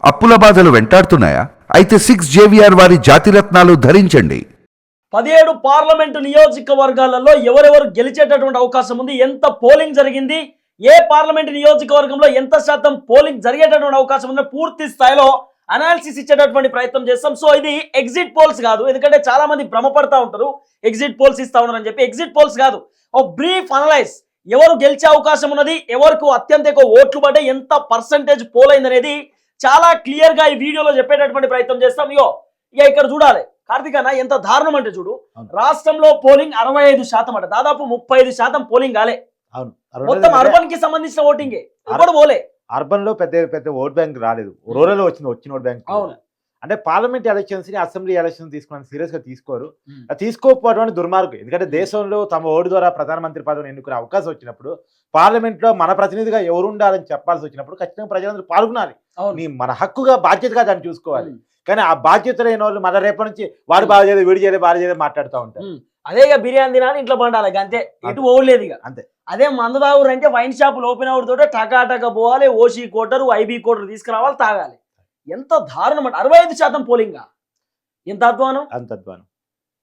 అప్పుల బాధలు వెంటాడుతున్నాయా? అయితే 6JVR వారి జాతిరత్నాలు ధరించండి. 17 పార్లమెంటు నియోజకవర్గాలలో ఎవరెవరు గెలిచేటటువంటి అవకాశం ఉంది, ఎంత పోలింగ్ జరిగింది, ఏ పార్లమెంటు నియోజకవర్గంలో ఎంత శాతం పోలింగ్ జరిగేటటువంటి అవకాశం ఉంది, పూర్తి స్థాయిలో అనాలిసిస్ ఇచ్చేటటువంటి ప్రయత్నం చేస్తాం. సో ఇది ఎగ్జిట్ పోల్స్ కాదు, ఎందుకంటే చాలా మంది భ్రమపడతా ఉంటారు ఎగ్జిట్ పోల్స్ ఇస్తా ఉన్నారని చెప్పి. ఎగ్జిట్ పోల్స్ కాదు, ఓ బ్రీఫ్ అనలైజ్, ఎవరు గెలిచే అవకాశం ఉన్నది, ఎవరికి అత్యంత ఎక్కువ ఓట్లు పడ్డాయి, ఎంత పర్సంటేజ్ పోల్ అయింది అనేది చాలా క్లియర్ గా ఈ వీడియోలో చెప్పేటటువంటి ప్రయత్నం చేస్తాం. ఇక ఇక్కడ చూడాలి కార్తిక్ అన్న, ఎంత దారుణం అంటే చూడు, రాష్ట్రంలో పోలింగ్ 65% అట, దాదాపు 35% పోలింగ్ కాలే. మొత్తం అర్బన్ కి సంబంధించిన ఓటింగే, ఇప్పుడు పోలే. అర్బన్ లో పెద్ద పెద్ద ఓట్ బ్యాంక్ రాలేదు, రూరల్ లో వచ్చిన ఓట్ బ్యాంక్. అవును, అంటే పార్లమెంట్ ఎలక్షన్స్ ని అసెంబ్లీ ఎలక్షన్స్ తీసుకుని సీరియస్ గా తీసుకోరు. తీసుకోకపోవడం దుర్మార్గం. ఎందుకంటే దేశంలో తమ ఓటు ద్వారా ప్రధానమంత్రి పదవిని ఎన్నుకునే అవకాశం వచ్చినప్పుడు, పార్లమెంట్ లో మన ప్రతినిధిగా ఎవరు ఉండాలని చెప్పాల్సి వచ్చినప్పుడు ఖచ్చితంగా ప్రజలందరూ పాల్గొనాలి. మన హక్కుగా బాధ్యతగా దాన్ని చూసుకోవాలి. కానీ ఆ బాధ్యత లేని వాళ్ళు మన రేపటి నుంచి వాడు బాగా చేయలేదు, వీడు చేయలేదు, బాగా చేయలేదు మాట్లాడుతూ ఉంటారు. అదే ఇక బిర్యానీ తినాలి, ఇంట్లో పండాలి, అంతే, ఇటు ఓడలేదు ఇక అంతే. అదే మందు తాగురు అంటే వైన్ షాపులు ఓపెన్ అవడంతో టకాటక పోవాలి, ఓసీ కోటరు, ఐబీ కోటరు తీసుకురావాలి, తాగాలి. ఎంత దారుణం అంటే 65% పోలింగ్, ఎంత అధ్వానం, అంత అధ్వానం.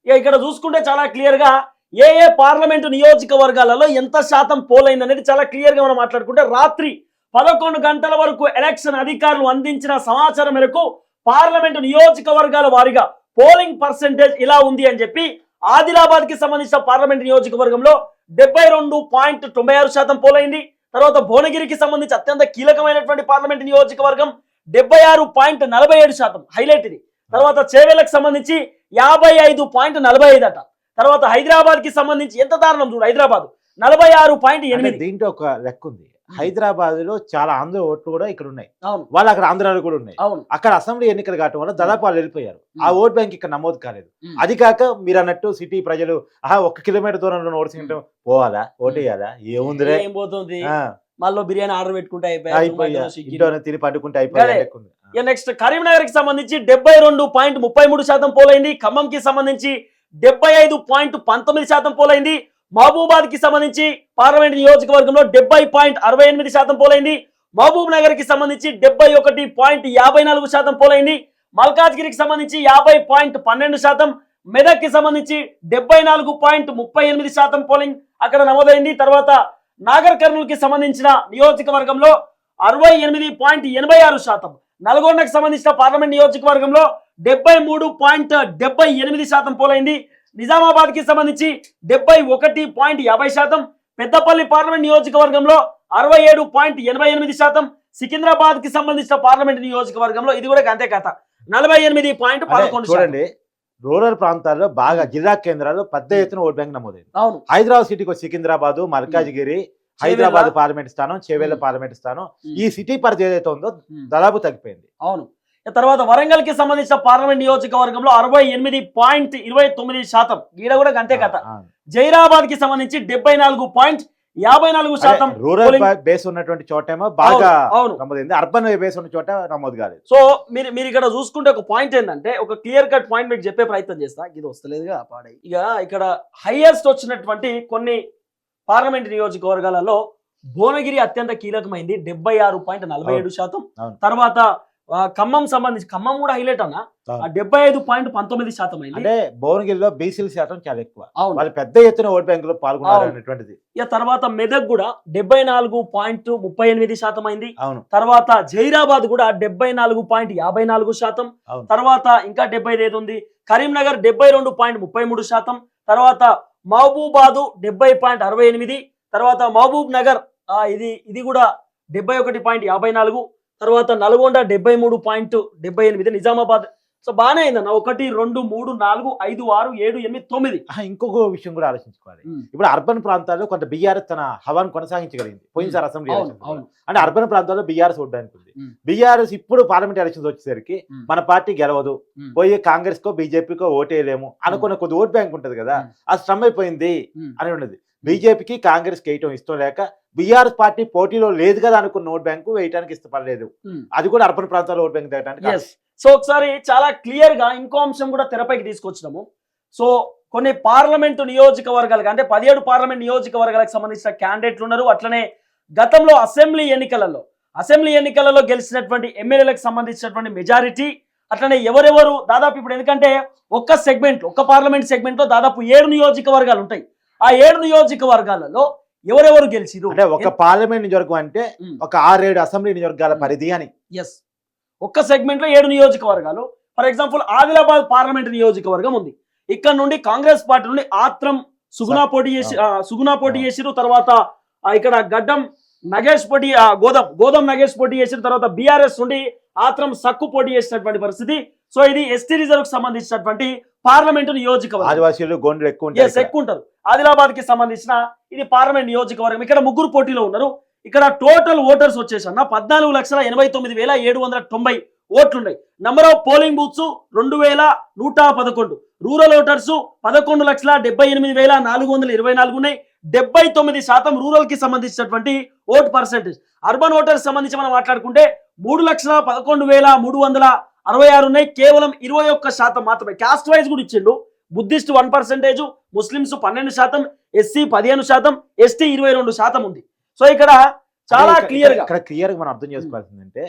ఇక ఇక్కడ చూసుకుంటే చాలా క్లియర్ గా ఏ పార్లమెంటు నియోజకవర్గాలలో ఎంత శాతం పోల్ అయింది అనేది చాలా క్లియర్ గా మనం మాట్లాడుకుంటే, రాత్రి 11 గంటల వరకు ఎలక్షన్ అధికారులు అందించిన సమాచారం మేరకు పార్లమెంటు నియోజకవర్గాల వారీగా పోలింగ్ పర్సెంటేజ్ ఇలా ఉంది అని చెప్పి, ఆదిలాబాద్ కి సంబంధించిన పార్లమెంట్ నియోజకవర్గంలో 72.96% పోలైంది. తర్వాత భువనగిరికి సంబంధించి అత్యంత కీలకమైనటువంటి పార్లమెంట్ నియోజకవర్గం 76.47%, హైలైట్ ఇది. తర్వాత చేవేలకు సంబంధించి 55.45 అట. తర్వాత హైదరాబాద్ కి సంబంధించి ఎంత దారుణం చూడు, హైదరాబాద్ 46.8. దీంట్లో ఒక లెక్క ఉంది, హైదరాబాద్ లో చాలా ఆంధ్ర ఓట్లు కూడా ఇక్కడ ఉన్నాయి, వాళ్ళు అక్కడ ఆంధ్రాలో కూడా ఉన్నాయి. అక్కడ అసెంబ్లీ ఎన్నికలు కావడం వల్ల దాదాపు వాళ్ళు వెళ్ళిపోయారు, ఆ ఓట్ బ్యాంక్ ఇక్కడ నమోదు కాలేదు. అది కాక మీరు అన్నట్టు సిటీ ప్రజలు 1 కిలోమీటర్ దూరంలో ఓటు పోవాలా, ఓటేయాలా, ఏముందిరే పోతుంది, మళ్ళీ బిర్యానీ ఆర్డర్ పెట్టుకుంటే అయిపోయి తిని పండుకుంటే అయిపోయి. నెక్స్ట్ కరీంనగర్ కి సంబంధించి 72.33% పోలైంది. ఖమ్మం కి సంబంధించి 75.19% పోలైంది. మహబూబాద్ కి సంబంధించి పార్లమెంట్ నియోజకవర్గంలో 70.68% పోలైంది. మహబూబ్ నగర్ కి సంబంధించి 71.54% పోలైంది. మల్కాజ్గిరికి సంబంధించి 50.12%, మెదక్ కి సంబంధించి 74.38% పోలింగ్ అక్కడ నమోదైంది. తర్వాత నాగర్ కర్నూలు కి సంబంధించిన నియోజకవర్గంలో 68.86%, నల్గొండకు సంబంధించిన పార్లమెంట్ నియోజకవర్గంలో 73.78% పోలైంది. నిజామాబాద్ కి సంబంధించి 71.50%, పెద్దపల్లి పార్లమెంట్ నియోజకవర్గంలో 67.88%, సికింద్రాబాద్ కి సంబంధించిన పార్లమెంట్ నియోజకవర్గంలో ఇది కూడా అంతే కథ 48.11%. చూడండి, రూరల్ ప్రాంతాల్లో బాగా జిల్లా కేంద్రాల్లో పెద్ద ఎత్తున ఓట్ బ్యాంక్ నమోదైంది. హైదరాబాద్ సిటీకి సికింద్రాబాద్, మల్కాజ్గిరి, హైదరాబాద్ పార్లమెంట్ స్థానం, చేవేళ్ల పార్లమెంట్ స్థానం, ఈ సిటీ పరిధి ఏదైతే ఉందో దాదాపు తగ్గిపోయింది. అవును. తర్వాత వరంగల్ కి సంబంధించిన పార్లమెంట్ నియోజకవర్గంలో 68.29%, ఈడ కూడా అంతే కథ. జైరాబాద్ కి సంబంధించి 74.54%. రూరల్ బేస్ ఉన్నటువంటి చోటేమో బాగా నమోదైంది, అర్బన్ బేస్ ఉన్న చోట నమోదు కాలేదు. సో మీరు ఇక్కడ చూసుకుంటే ఒక పాయింట్ ఏంటంటే, ఒక క్లియర్ కట్ పాయింట్ మీకు చెప్పే ప్రయత్నం చేస్తా, ఇది వస్తలేదుగా పాడే. ఇక ఇక్కడ హైయెస్ట్ వచ్చినటువంటి కొన్ని పార్లమెంట్ నియోజకవర్గాలలో భువనగిరి అత్యంత కీలకమైంది, 76.47%. తర్వాత ఖమ్మం సంబంధించి, ఖమ్మం కూడా హైలైట్ అన్న, 75.19% అయింది. అంటే భువనగిరిలో బీసీల శాతం చాలా ఎక్కువ, వాళ్ళు పెద్ద ఎత్తున ఓట్ బ్యాంక్ లో పాల్గొన్నారు అనేటువంటిది. ఇక తర్వాత మెదక్ కూడా 74.38% అయింది. తర్వాత జైరాబాద్ కూడా 74.54%. తర్వాత ఇంకా 75 ఏది ఉంది, కరీంనగర్ 72.33%. తర్వాత మహబూబాదు 70.68. తర్వాత మహబూబ్ నగర్ ఇది కూడా 71.54. తర్వాత నల్గొండ 73.78. నిజామాబాద్. సో బాగానే అయిందన్న, 1 2 3 4 5 6 7 8 9. ఇంకొక విషయం కూడా ఆలోచించుకోవాలి, ఇప్పుడు అర్బన్ ప్రాంతాల్లో కొంత బీఆర్ఎస్ తన హవాను కొనసాగించగలిగింది పోయినసారి అసెంబ్లీ ఎలక్షన్. అంటే అర్బన్ ప్రాంతాల్లో బీఆర్ఎస్ ఓట్ బ్యాంక్ ఉంది. బీఆర్ఎస్ ఇప్పుడు పార్లమెంట్ ఎలక్షన్స్ వచ్చేసరికి మన పార్టీ గెలవదు, పోయి కాంగ్రెస్ కో బీజేపీకో ఓటేయలేము అనుకున్న కొద్ది ఓట్ బ్యాంక్ ఉంటది కదా, అది స్ట్రమ్ అయిపోయింది అని ఉన్నది. బీజేపీకి కాంగ్రెస్ కి వేయటం ఇష్టం లేక, బీఆర్ఎస్ పార్టీ పోటీలో లేదు కదా అనుకున్న ఓట్ బ్యాంకు వేయడానికి ఇష్టపడలేదు. అది కూడా అర్బన్ ప్రాంతాల్లో ఓట్ బ్యాంక్ తగ్గడానికి. సో ఒకసారి చాలా క్లియర్ గా ఇంకో అంశం కూడా తెరపైకి తీసుకొచ్చినాము. సో కొన్ని పార్లమెంటు నియోజకవర్గాలకు, అంటే 17 పార్లమెంట్ నియోజకవర్గాలకు సంబంధించిన క్యాండిడేట్లు ఉన్నారు. అట్లనే గతంలో అసెంబ్లీ ఎన్నికలలో అసెంబ్లీ ఎన్నికలలో గెలిచినటువంటి ఎమ్మెల్యేలకు సంబంధించినటువంటి మెజారిటీ, అట్లనే ఎవరెవరు దాదాపు ఇప్పుడు ఎందుకంటే ఒక్క పార్లమెంట్ సెగ్మెంట్ లో దాదాపు 7 నియోజకవర్గాలు ఉంటాయి. ఆ 7 నియోజకవర్గాలలో ఎవరెవరు గెలిచిరు అంటే ఒక పార్లమెంట్ నియోజకవర్గం అంటే ఒక 6-7 అసెంబ్లీ నియోజకవర్గాల పరిధి అని. ఎస్, ఒక్క సెగ్మెంట్ లో 7 నియోజకవర్గాలు. ఫర్ ఎగ్జాంపుల్ ఆదిలాబాద్ పార్లమెంట్ నియోజకవర్గం ఉంది. ఇక్కడ నుండి కాంగ్రెస్ పార్టీ నుండి ఆత్రం సుగుణా పోటీ చేసిరు. తర్వాత ఇక్కడ గడ్డం నగేష్ పోటీ గోదం నగేష్ పోటీ చేసిన తర్వాత బీఆర్ఎస్ నుండి ఆత్రం సక్కు పోటీ చేసినటువంటి పరిస్థితి. సో ఇది ఎస్టీ రిజర్వ్ కు సంబంధించినటువంటి పార్లమెంటు నియోజకవర్గం. ఆదివాసీలు గోండ్లు ఎక్కువ ఉంటారు. ఆదిలాబాద్ కి సంబంధించిన ఇది పార్లమెంట్ నియోజకవర్గం. ఇక్కడ 3 పోటీలో ఉన్నారు. ఇక్కడ టోటల్ ఓటర్స్ వచ్చేసన్న 14,89,790 ఓట్లున్నాయి. Number of polling booths 2,111. Rural voters 11,78,424 ఉన్నాయి. 79% రూరల్ కి సంబంధించినటువంటి ఓట్ పర్సెంటేజ్. అర్బన్ ఓటర్స్ సంబంధించి మనం మాట్లాడుకుంటే 3,11,366 ఉన్నాయి. కేవలం 21% మాత్రమే. క్యాస్ట్ వైజ్ కూడా ఇచ్చిండు. బుద్ధిస్ట్ 1%, ముస్లిమ్స్ 12%, ఎస్సీ 15%, ఎస్టీ 22% ఉంది. సో ఇక్కడ చాలా క్లియర్ గా మనం అర్థం చేసుకోవాల్సిందంటే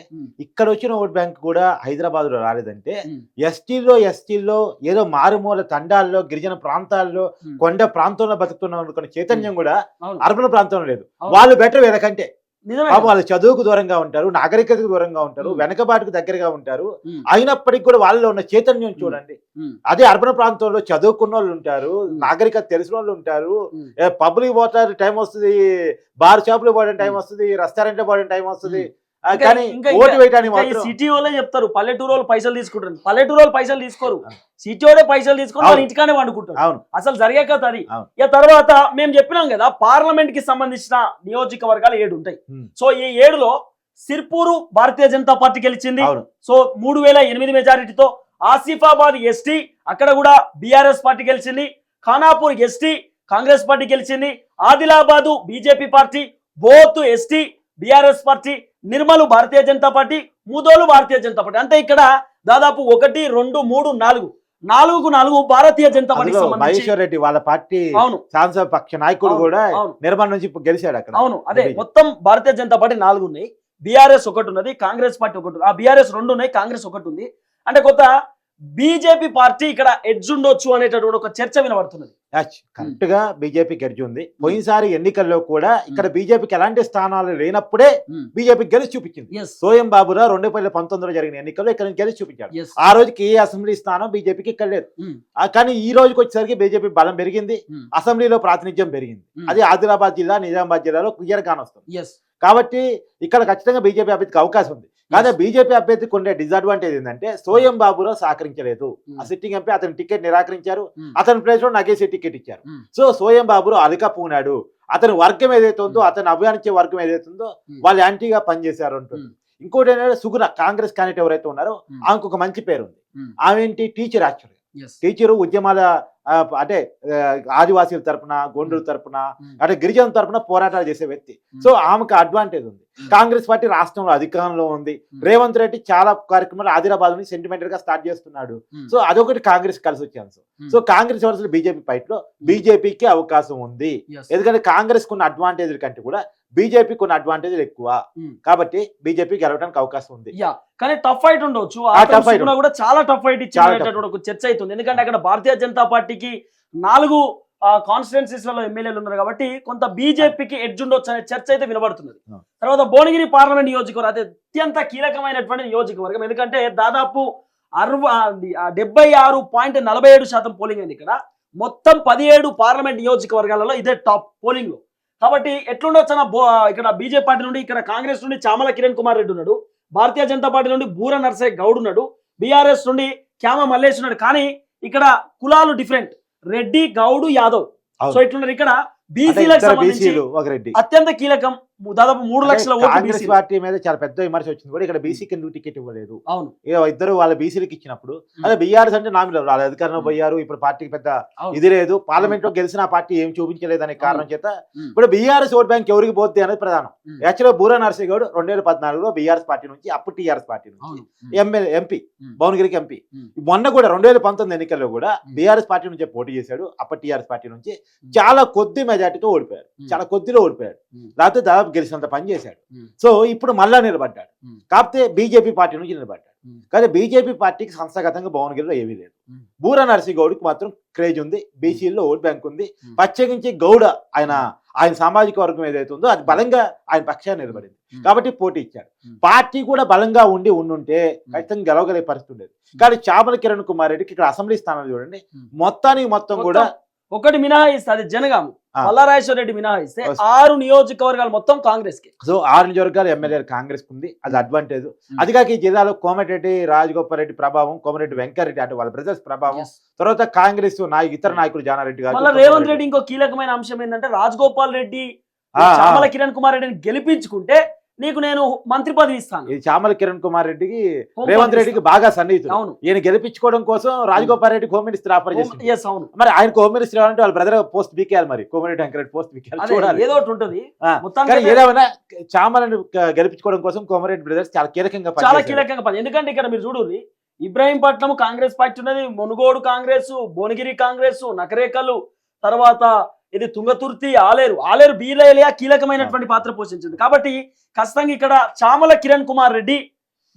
ఇక్కడ వచ్చిన ఓట్ బ్యాంక్ కూడా హైదరాబాద్ లో రాలేదంటే ఎస్టీలో ఏదో మారుమూల తండాల్లో గిరిజన ప్రాంతాల్లో కొండ ప్రాంతంలో బతుకుతున్న చైతన్యం కూడా అర్బన్ ప్రాంతంలో లేదు. వాళ్ళు బెటర్ వీళ్ళకంటే. వాళ్ళు చదువుకు దూరంగా ఉంటారు, నాగరికతకు దూరంగా ఉంటారు, వెనకబాటుకు దగ్గరగా ఉంటారు. అయినప్పటికీ కూడా వాళ్ళలో ఉన్న చైతన్యం చూడండి. అదే అర్బన్ ప్రాంతంలో చదువుకున్న వాళ్ళు ఉంటారు, నాగరికత తెలిసిన వాళ్ళు ఉంటారు, పబ్లిక్ పోతారు టైం వస్తుంది, బార్ షాపులు పోవడం టైం వస్తుంది, రెస్టారెంట్ లో పోవడం టైం వస్తుంది. కానీ ఓటు వేయడానికి సిటీ వాళ్ళే చెప్తారు పల్లెటూరు వాళ్ళు పైసలు తీసుకుంటారు. పల్లెటూరు వాళ్ళు పైసలు తీసుకోరు, సిటీ వాళ్ళే పైసలు తీసుకొని వాళ్ళు ఇంటికానే వండుకుంటారు. అసలు జరిగే కదా అది. ఇక తర్వాత మేము చెప్పినాం కదా పార్లమెంట్ కి సంబంధించిన నియోజకవర్గాలు 7 ఉంటాయి. సో ఈ 7లో సిర్పూరు భారతీయ జనతా పార్టీ గెలిచింది. సో 3,008 మెజారిటీతో. ఆసిఫాబాద్ ఎస్టీ అక్కడ కూడా బీఆర్ఎస్ పార్టీ గెలిచింది. ఖానాపూర్ ఎస్టీ కాంగ్రెస్ పార్టీ గెలిచింది. Adilabad BJP party, Boath ST BRS party, Nirmal Bharatiya Janata party, Mudhole Bharatiya Janata party. అంటే ఇక్కడ దాదాపు 1, 2, 3, 4 భారతీయ జనతా పార్టీ మహేశ్వర్ రెడ్డి వాళ్ళ పార్టీ శాసనసభ పక్ష నాయకుడు కూడా నిర్మల్ నుంచి గెలిచాడు అక్కడ. అవును, అదే మొత్తం భారతీయ జనతా పార్టీ 4 ఉన్నాయి, బీఆర్ఎస్ 1 ఉన్నది, కాంగ్రెస్ పార్టీ 1 ఉంది. ఆ బీఆర్ఎస్ 2 ఉన్నాయి, కాంగ్రెస్ 1 ఉంది. అంటే కొత్త బీజేపీ పార్టీ ఇక్కడ ఎడ్జ్ ఉండొచ్చు అనేటటువంటి ఒక చర్చ వినబడుతున్నది. కరెక్ట్ గా బీజేపీకి ఎడ్జ్ ఉంది. పోయినసారి ఎన్నికల్లో కూడా ఇక్కడ బీజేపీకి ఎలాంటి స్థానాలు లేనప్పుడే బీజేపీ గెలిచి చూపించింది. సోయం బాబురావు 2019లో జరిగిన ఎన్నికల్లో ఇక్కడ గెలిచి చూపించాడు. ఆ రోజుకి ఏ అసెంబ్లీ స్థానం బీజేపీకి ఇక్కడ లేదు. కానీ ఈ రోజుకి వచ్చేసరికి బీజేపీ బలం పెరిగింది, అసెంబ్లీలో ప్రాతినిధ్యం పెరిగింది. అది ఆదిలాబాద్ జిల్లా, నిజామాబాద్ జిల్లాలో క్లియర్ గానే వస్తుంది. కాబట్టి ఇక్కడ ఖచ్చితంగా బీజేపీ అభ్యర్థికి అవకాశం ఉంది. కానీ బీజేపీ అభ్యర్థికి ఉండే డిసడ్వాంటేజ్ ఏంటంటే సోయం బాబురావు సహకరించలేదు. ఆ సిట్టింగ్ ఎంపీ అతని టికెట్ నిరాకరించారు, అతని ప్లేస్ లో నగేసి టికెట్ ఇచ్చారు. సో సోయం బాబురావు అధికపూనాడు. అతని వర్గం ఏదైతే ఉందో, అతను అభియానించే వర్గం ఏదైతే ఉందో వాళ్ళు యాంటీగా పనిచేశారు అంటుంది. ఇంకోటి ఏంటంటే సుగుణ కాంగ్రెస్ క్యాండిడేట్ ఎవరైతే ఉన్నారో ఆమెకు ఒక మంచి పేరు ఉంది. ఆమె ఏంటి టీచర్, యాక్చువల్గా టీచరు, ఉద్యమాల అంటే ఆదివాసీల తరపున, గోండ్రుల తరపున, అంటే గిరిజనుల తరపున పోరాటాలు చేసే వ్యక్తి. సో ఆమెకు అడ్వాంటేజ్ ఉంది. కాంగ్రెస్ పార్టీ రాష్ట్రంలో అధికారంలో ఉంది. రేవంత్ రెడ్డి చాలా కార్యక్రమాలు ఆదిలాబాద్ నుంచి సెంటిమెంటల్ గా స్టార్ట్ చేస్తున్నాడు. సో అదొకటి కాంగ్రెస్ కలిసి వచ్చే అంశం. So Congress versus BJP fight లో బీజేపీకి అవకాశం ఉంది. ఎందుకంటే కాంగ్రెస్ కొన్ని అడ్వాంటేజ్ల కంటే కూడా బీజేపీ కొన్ని అడ్వాంటేజ్లు ఎక్కువ. కాబట్టి బీజేపీ గెలవడానికి అవకాశం ఉంది. కానీ టఫ్ ఫైట్ ఉండొచ్చు, కూడా చాలా టఫ్ ఫైట్ ఇచ్చేటటువంటి ఒక చర్చ అవుతుంది. ఎందుకంటే అక్కడ భారతీయ జనతా పార్టీకి 4 కాన్స్టిట్యున్సీస్లలో ఎమ్మెల్యేలు ఉన్నారు కాబట్టి కొంత బీజేపీకి ఎడ్జ్ ఉండొచ్చు అనే చర్చ అయితే వినబడుతున్నది. తర్వాత భువనగిరి పార్లమెంట్ నియోజకవర్గం అది అత్యంత కీలకమైనటువంటి నియోజకవర్గం. ఎందుకంటే దాదాపు 76.47% పోలింగ్ అయింది. ఇక్కడ మొత్తం 17 పార్లమెంట్ నియోజకవర్గాలలో ఇదే టాప్ పోలింగ్ లో. కాబట్టి ఎట్లుండొచ్చు ఇక్కడ బీజేపీ పార్టీ నుండి, ఇక్కడ కాంగ్రెస్ నుండి చామల కిరణ్ కుమార్ రెడ్డి ఉన్నాడు, భారతీయ జనతా పార్టీ నుండి బూర నర్సయ్య గౌడ్ ఉన్నాడు, బీఆర్ఎస్ నుండి క్యామ మల్లేష్ ఉన్నాడు. కానీ ఇక్కడ కులాలు డిఫరెంట్, రెడ్డి, గౌడు, యాదవ్. సో ఇట్లున్నారు. ఇక్కడ బీసీలకు సంబంధించి అత్యంత కీలకం. దాదాపు 3 లక్షల కాంగ్రెస్ పార్టీ మీద చాలా పెద్ద విమర్శ వచ్చింది కూడా. ఇక్కడ బీసీకి ఎందుకు టికెట్ ఇవ్వలేదు? అవును, ఇద్దరు వాళ్ళ బీసీలకు ఇచ్చినప్పుడు అదే బీఆర్ఎస్ అంటే నామినల్ వాళ్ళ అధికారంలో పోయారు. ఇప్పుడు పార్టీకి పెద్ద ఇది లేదు, పార్లమెంట్ లో గెలిచిన పార్టీ ఏం చూపించలేదు అనే కారణం చేత ఇప్పుడు బీఆర్ఎస్ ఓట్ బ్యాంక్ ఎవరికి పోద్ది అనేది ప్రధానం. యాక్చువల్గా బూరా నర్సయ్య గౌడ్ 2014లో బీఆర్ఎస్ పార్టీ నుంచి, అప్పుడు టీఆర్ఎస్ పార్టీ నుంచి ఎంపీ, భువనగిరికి ఎంపీ. మొన్న కూడా 2019 ఎన్నికల్లో కూడా బీఆర్ఎస్ పార్టీ నుంచి పోటీ చేశాడు. అప్పుడు టీఆర్ఎస్ పార్టీ నుంచి చాలా కొద్ది మెజార్టీతో ఓడిపోయాడు, చాలా కొద్దిలో ఓడిపోయాడు. లేకపోతే దాదాపు చంద్రబాబు గెలిచినంత పని చేశాడు. సో ఇప్పుడు మళ్ళా నిలబడ్డాడు. కాకపోతే బీజేపీ పార్టీ నుంచి నిలబడ్డాడు. కానీ బీజేపీ పార్టీకి సంస్థాగతంగా భువనగిరిలో ఏమీ లేదు. బూర నరసింహగౌడ్కి మాత్రం క్రేజ్ ఉంది, బీసీలో ఓట్ బ్యాంక్ ఉంది. ప్రత్యేకించి గౌడ ఆయన సామాజిక వర్గం ఏదైతే ఉందో అది బలంగా ఆయన పక్షాన్ని నిలబడింది కాబట్టి పోటీ ఇచ్చాడు. పార్టీ కూడా బలంగా ఉంటే ఖచ్చితంగా గెలవగలిగే పరిస్థితి ఉండేది. కానీ చామల కిరణ్ కుమార్ రెడ్డికి ఇక్కడ అసెంబ్లీ స్థానాలు చూడండి, మొత్తం కూడా ఒకటి మినహాయిస్తే అది జనగాము, మల్లారాజేశ్వర రెడ్డి మినహాయిస్తే 6 నియోజకవర్గాలు మొత్తం కాంగ్రెస్ కి. సో 6 నియోజకవర్గాలు ఎమ్మెల్యేలు కాంగ్రెస్ ఉంది, అది అడ్వాంటేజ్. అది కాక ఈ జిల్లాలో కోమటిరెడ్డి రాజగోపాల్ రెడ్డి ప్రభావం, కోమటిరెడ్డి వెంకటరెడ్డి అంటే వాళ్ళ బ్రదర్స్ ప్రభావం, తర్వాత కాంగ్రెస్ ఇతర నాయకులు జానారెడ్డి గారు. మళ్ళీ రేవంత్ రెడ్డి ఇంకో కీలకమైన అంశం ఏంటంటే రాజగోపాల్ రెడ్డి చామల కిరణ్ కుమార్ రెడ్డిని గెలిపించుకుంటే నీకు నేను మంత్రి పదవి ఇస్తాను. ఇది చామల కిరణ్ కుమార్ రెడ్డికి రేవంత్ రెడ్డికి బాగా సన్నిహితులు. అవును, ఈయన గెలిపించుకోవడం కోసం Rajagopal Reddy home minister offer చేసింది. అవును, మరి ఆయన హోమ్ మినిస్టర్ అంటే వాళ్ళ బ్రదర్ పోస్ట్ బీకేయాలి, మరి కోమటిరెడ్డి వెంకటరెడ్డి పోస్ట్ బీకేయాలి, చూడాలి ఏదో ఒకటి ఉంటది. ఏదేమైనా చామలను గెలిపించుకోవడం కోసం కోమటిరెడ్డి బ్రదర్స్ చాలా కీలకంగా పని. ఎందుకంటే ఇక్కడ మీరు చూడండి, ఇబ్రాహీంపట్నం కాంగ్రెస్ పార్టీ ఉన్నది, మునుగోడు కాంగ్రెస్, భువనగిరి కాంగ్రెస్, నకరేకలు, తర్వాత ఇది తుంగతుర్తి, ఆలేరు బీలేలియా కీలకమైనటువంటి పాత్ర పోషించింది. కాబట్టి ఖచ్చితంగా ఇక్కడ చామల కిరణ్ కుమార్ రెడ్డి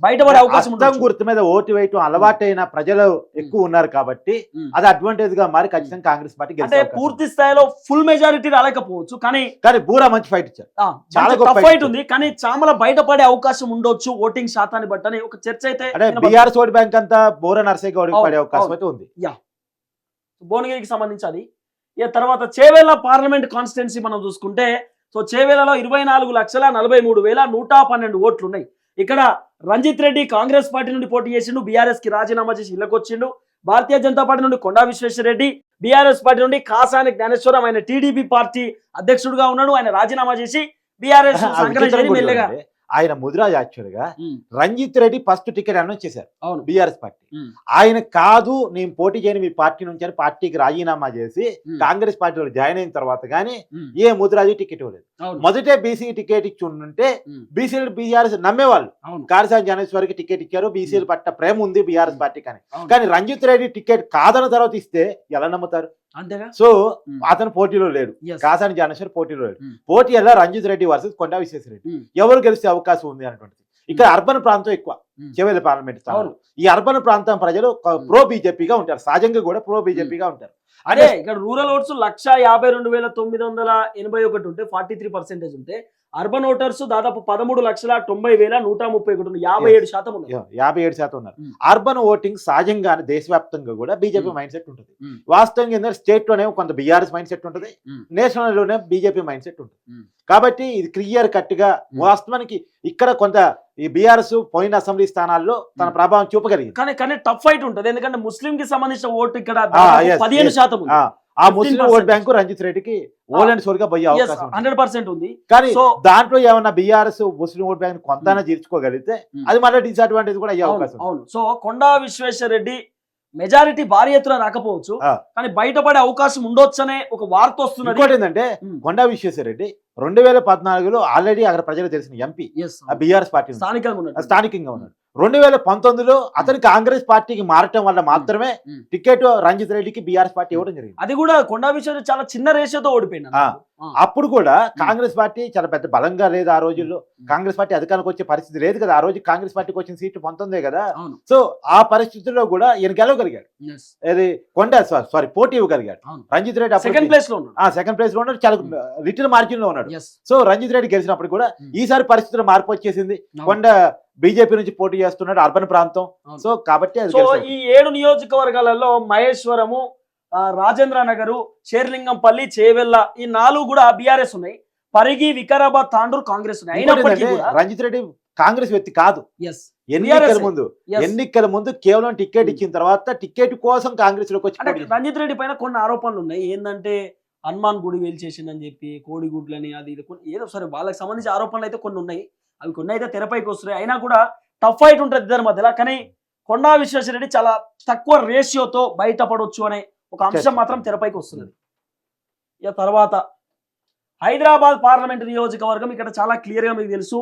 బయటపడే అవకాశం ఉంటుంది. గుర్తు మీద ఓటు వేయటం అలవాటైన ప్రజలు ఎక్కువ ఉన్నారు కాబట్టి అది అడ్వాంటేజ్ గా మారి ఖచ్చితంగా కాంగ్రెస్ పార్టీ అంటే పూర్తి స్థాయిలో ఫుల్ మెజారిటీ రాలేకపోవచ్చు, కానీ బూరా మంచి ఫైట్ ఇచ్చారు, చాలా గొప్ప ఫైట్ ఉంది. కానీ చామల బయటపడే అవకాశం ఉండొచ్చు ఓటింగ్ శాతాన్ని బట్టి ఒక చర్చ అయితే. బీఆర్ఎస్ ఓట్ బ్యాంక్ అంతా బూరా నర్సయ్య గౌడ్కి పడే అవకాశం అయితే ఉంది. భువనగిరికి సంబంధించి అది. ఇక తర్వాత చేవేళ్ల పార్లమెంట్ కాన్స్టిట్యున్సీ మనం చూసుకుంటే, సో చేవేళ్లలో 24,43,112 ఓట్లు ఉన్నాయి. ఇక్కడ రంజిత్ రెడ్డి కాంగ్రెస్ పార్టీ నుండి పోటీ చేసిండు, బీఆర్ఎస్ కి రాజీనామా చేసి ఇళ్లకు వచ్చిండు. భారతీయ జనతా పార్టీ నుండి కొండా విశ్వేశ్వర రెడ్డి, బీఆర్ఎస్ పార్టీ నుండి కాసాని జ్ఞానేశ్వరం, ఆయన టీడీపీ పార్టీ అధ్యక్షుడుగా ఉన్నాడు, ఆయన రాజీనామా చేసి బీఆర్ఎస్ మెల్లగా ఆయన ముదిరాజ్ యాక్చువల్ గా Ranjith Reddy first ticket announce చేశారు అవును బీఆర్ఎస్ పార్టీ. ఆయన కాదు నేను పోటీ చేయని మీ పార్టీ నుంచి అని పార్టీకి రాజీనామా చేసి కాంగ్రెస్ పార్టీలో జాయిన్ అయిన తర్వాత కానీ ఏ ముదిరాజు టికెట్ ఇవ్వలేదు. మొదటే బీసీ టికెట్ ఇచ్చి ఉంటే బీసీలు బీఆర్ఎస్ నమ్మేవాళ్ళు. కారసాని జ్ఞానేశ్వరికి టికెట్ ఇచ్చారు, బీసీలు పట్ల ప్రేమ ఉంది బీఆర్ఎస్ పార్టీ కానీ రంజిత్ రెడ్డి టికెట్ కాదన్న తర్వాత ఇస్తే ఎలా నమ్ముతారు? అంతేగా. సో అతను పోటీలో లేడు, కాసాని జ్ఞానేశ్వర్ పోటీలో లేడు. పోటీ ఎలా రంజిత్ రెడ్డి వర్సెస్ కొండా విశ్వేశ్వరరెడ్డి, ఎవరు గెలిచే అవకాశం ఉంది అనేటువంటిది. ఇక్కడ అర్బన్ ప్రాంతం ఎక్కువ చేవేళ్ల పార్లమెంట్ స్థానంలో. ఈ అర్బన్ ప్రాంతం ప్రజలు ప్రో బీజేపీగా ఉంటారు, సహజంగా కూడా ప్రో బీజేపీగా ఉంటారు. అదే ఇక్కడ రూరల్ ఓట్స్ 1,52,981 ఉంటే 43% ఉంటే, అర్బన్ ఓటర్స్ దాదాపు 13,90,131 57% ఉన్నారు. 57% ఉన్నారు. అర్బన్ ఓటింగ్ సహజంగానే దేశవ్యాప్తంగా కూడా బీజేపీ మైండ్ సెట్ ఉంటుంది. వాస్తవంగా ఏంటంటే స్టేట్ లోనే కొంత బీఆర్ఎస్ మైండ్ సెట్ ఉంటుంది, నేషనల్ లోనే బీజేపీ మైండ్ సెట్ ఉంటుంది. కాబట్టి ఇది క్లియర్ కట్ గా వాస్తవానికి ఇక్కడ కొంత ఈ బీఆర్ఎస్ పోయిన అసెంబ్లీ స్థానాల్లో తన ప్రభావం చూపగలిగింది. కానీ టఫ్ ఫైట్ ఉంటుంది, ఎందుకంటే ముస్లిం కి సంబంధించిన ఓటు ఇక్కడ 15%. ఆ ముస్లిం ఓట్ బ్యాంకు రంజిత్ రెడ్డికి ఓల్ అండ్ సోల్ గా పోయే అవకాశం 100% ఉంది. కానీ దాంట్లో ఏమన్నా బీఆర్ఎస్ ముస్లిం ఓట్ బ్యాంక్ కొంత తీర్చుకోగలిగితే అది మళ్ళీ డిసడ్వాంటేజ్ కూడా అయ్యే అవకాశం. అవును. సో కొండా విశ్వేశ్వర రెడ్డి మెజారిటీ భారీ ఎత్తున రాకపోవచ్చు, కానీ బయటపడే అవకాశం ఉండొచ్చనే ఒక వార్త వస్తున్నది. ఇంకోటి ఏంటంటే కొండా విశ్వేశ్వర రెడ్డి 2014లో ఆల్రెడీ అక్కడ ప్రజలకు తెలిసిన ఎంపీ, బీఆర్ఎస్ పార్టీ స్థానికంగా ఉన్నాడు. 2019లో అతను కాంగ్రెస్ పార్టీకి మారటం వల్ల మాత్రమే టికెట్ రంజిత్ రెడ్డికి బీఆర్ఎస్ పార్టీ ఇవ్వడం జరిగింది. అది కూడా కొండా విశ్వేశ్వర చాలా చిన్న రేషియోతో ఓడిపోయింది. అప్పుడు కూడా కాంగ్రెస్ పార్టీ చాలా పెద్ద బలంగా లేదు ఆ రోజుల్లో. కాంగ్రెస్ పార్టీ అధికారానికి వచ్చే పరిస్థితి లేదు కదా. ఆ రోజు కాంగ్రెస్ పార్టీకి వచ్చిన సీట్లు 19 కదా. సో ఆ పరిస్థితుల్లో కూడా ఈయన గెలవగలిగాడు, పోటీ ఇవ్వగలిగాడు. రంజిత్ రెడ్డి సెకండ్ ప్లేస్ లో ఉన్నాడు, చాలా లిటిల్ మార్జిన్ లో ఉన్నాడు. సో రంజిత్ రెడ్డి గెలిచినప్పుడు కూడా ఈసారి పరిస్థితుల్లో మార్పు వచ్చేసింది. కొండ బీజేపీ నుంచి పోటీ చేస్తున్నాడు, అర్బన్ ప్రాంతం. సో కాబట్టి ఈ 7 నియోజకవర్గాలలో మహేశ్వరము, రాజేంద్ర నగరు, షేర్లింగంపల్లి, చేవెళ్ళ ఈ 4 కూడా బీఆర్ఎస్ ఉన్నాయి. పరిగి, వికారాబాద్, తాండూరు కాంగ్రెస్ ఉన్నాయి. రంజిత్ రెడ్డి కాంగ్రెస్ వ్యక్తి కాదు. ఎన్నికల ముందు కేవలం టికెట్ ఇచ్చిన తర్వాత టికెట్ కోసం కాంగ్రెస్ లోకి వచ్చి రంజిత్ రెడ్డి పైన కొన్ని ఆరోపణలు ఉన్నాయి. ఏంటంటే హనుమాన్ గుడి వేల్చేసిందని చెప్పి, కోడిగుడ్లని అది ఇది ఏదో సరే వాళ్ళకి సంబంధించి ఆరోపణలు అయితే కొన్ని ఉన్నాయి. అవి కొన్ని అయితే తెరపైకి వస్తున్నాయి. అయినా కూడా టఫ్ ఫైట్ ఉంటుంది ఇద్దరి మధ్యలో. కానీ కొండా విశ్వేశ్వర రెడ్డి చాలా తక్కువ రేషియోతో బయటపడవచ్చు అనే ఒక అంశం మాత్రం తెరపైకి వస్తున్నది. ఇక తర్వాత హైదరాబాద్ పార్లమెంట్ నియోజకవర్గం ఇక్కడ చాలా క్లియర్ గా మీకు తెలుసు,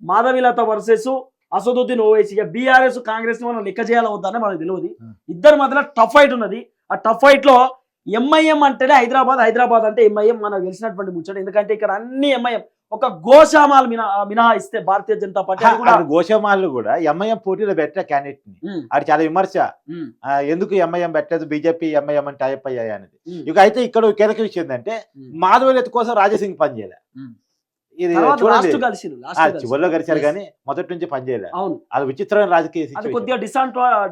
మాధవిలత వర్సెస్ అసదుద్దీన్ ఓవైసీ. బీఆర్ఎస్ కాంగ్రెస్ ని మనం లెక్క చేయాలి వద్దని మనకు తెలియదు. ఇద్దరి మధ్యలో టఫ్ ఫైట్ ఉన్నది. ఆ టఫ్ ఫైట్ లో ఎంఐఎం అంటేనే హైదరాబాద్ అంటే ఎంఐఎం మనకు తెలిసినటువంటి ముచ్చట. ఎందుకంటే ఇక్కడ అన్ని ఎంఐఎం ఒక గోశామాల్ మినహాయిస్తే భారతీయ జనతా పార్టీ అది కూడా గోషమాలు కూడా ఎంఐఎం పోటీలో పెట్టిన క్యాండిడేట్ ని ఉమ్, అది చాలా విమర్శ. ఉమ్, ఎందుకు ఎంఐఎం పెట్టలేదు, బీజేపీ ఎంఐఎం అని టైప్ అయ్యాయి అనేది. ఉమ్, ఇక అయితే ఇక్కడ కీలక విషయం ఏంటంటే ఉమ్. మాధవలెత్ కోసం రాజాసింగ్ పనిచేయలే. ఉమ్. ఇది తర్వాత చూడండి, last కలిసిరు, last కలిసిరు. చివరిలో గడిచారు Yes. కానీ మొదటి నుంచి పనిచేయలే. అవును, అది విచిత్రమైన రాజకీయ అది situation. కొద్దిగా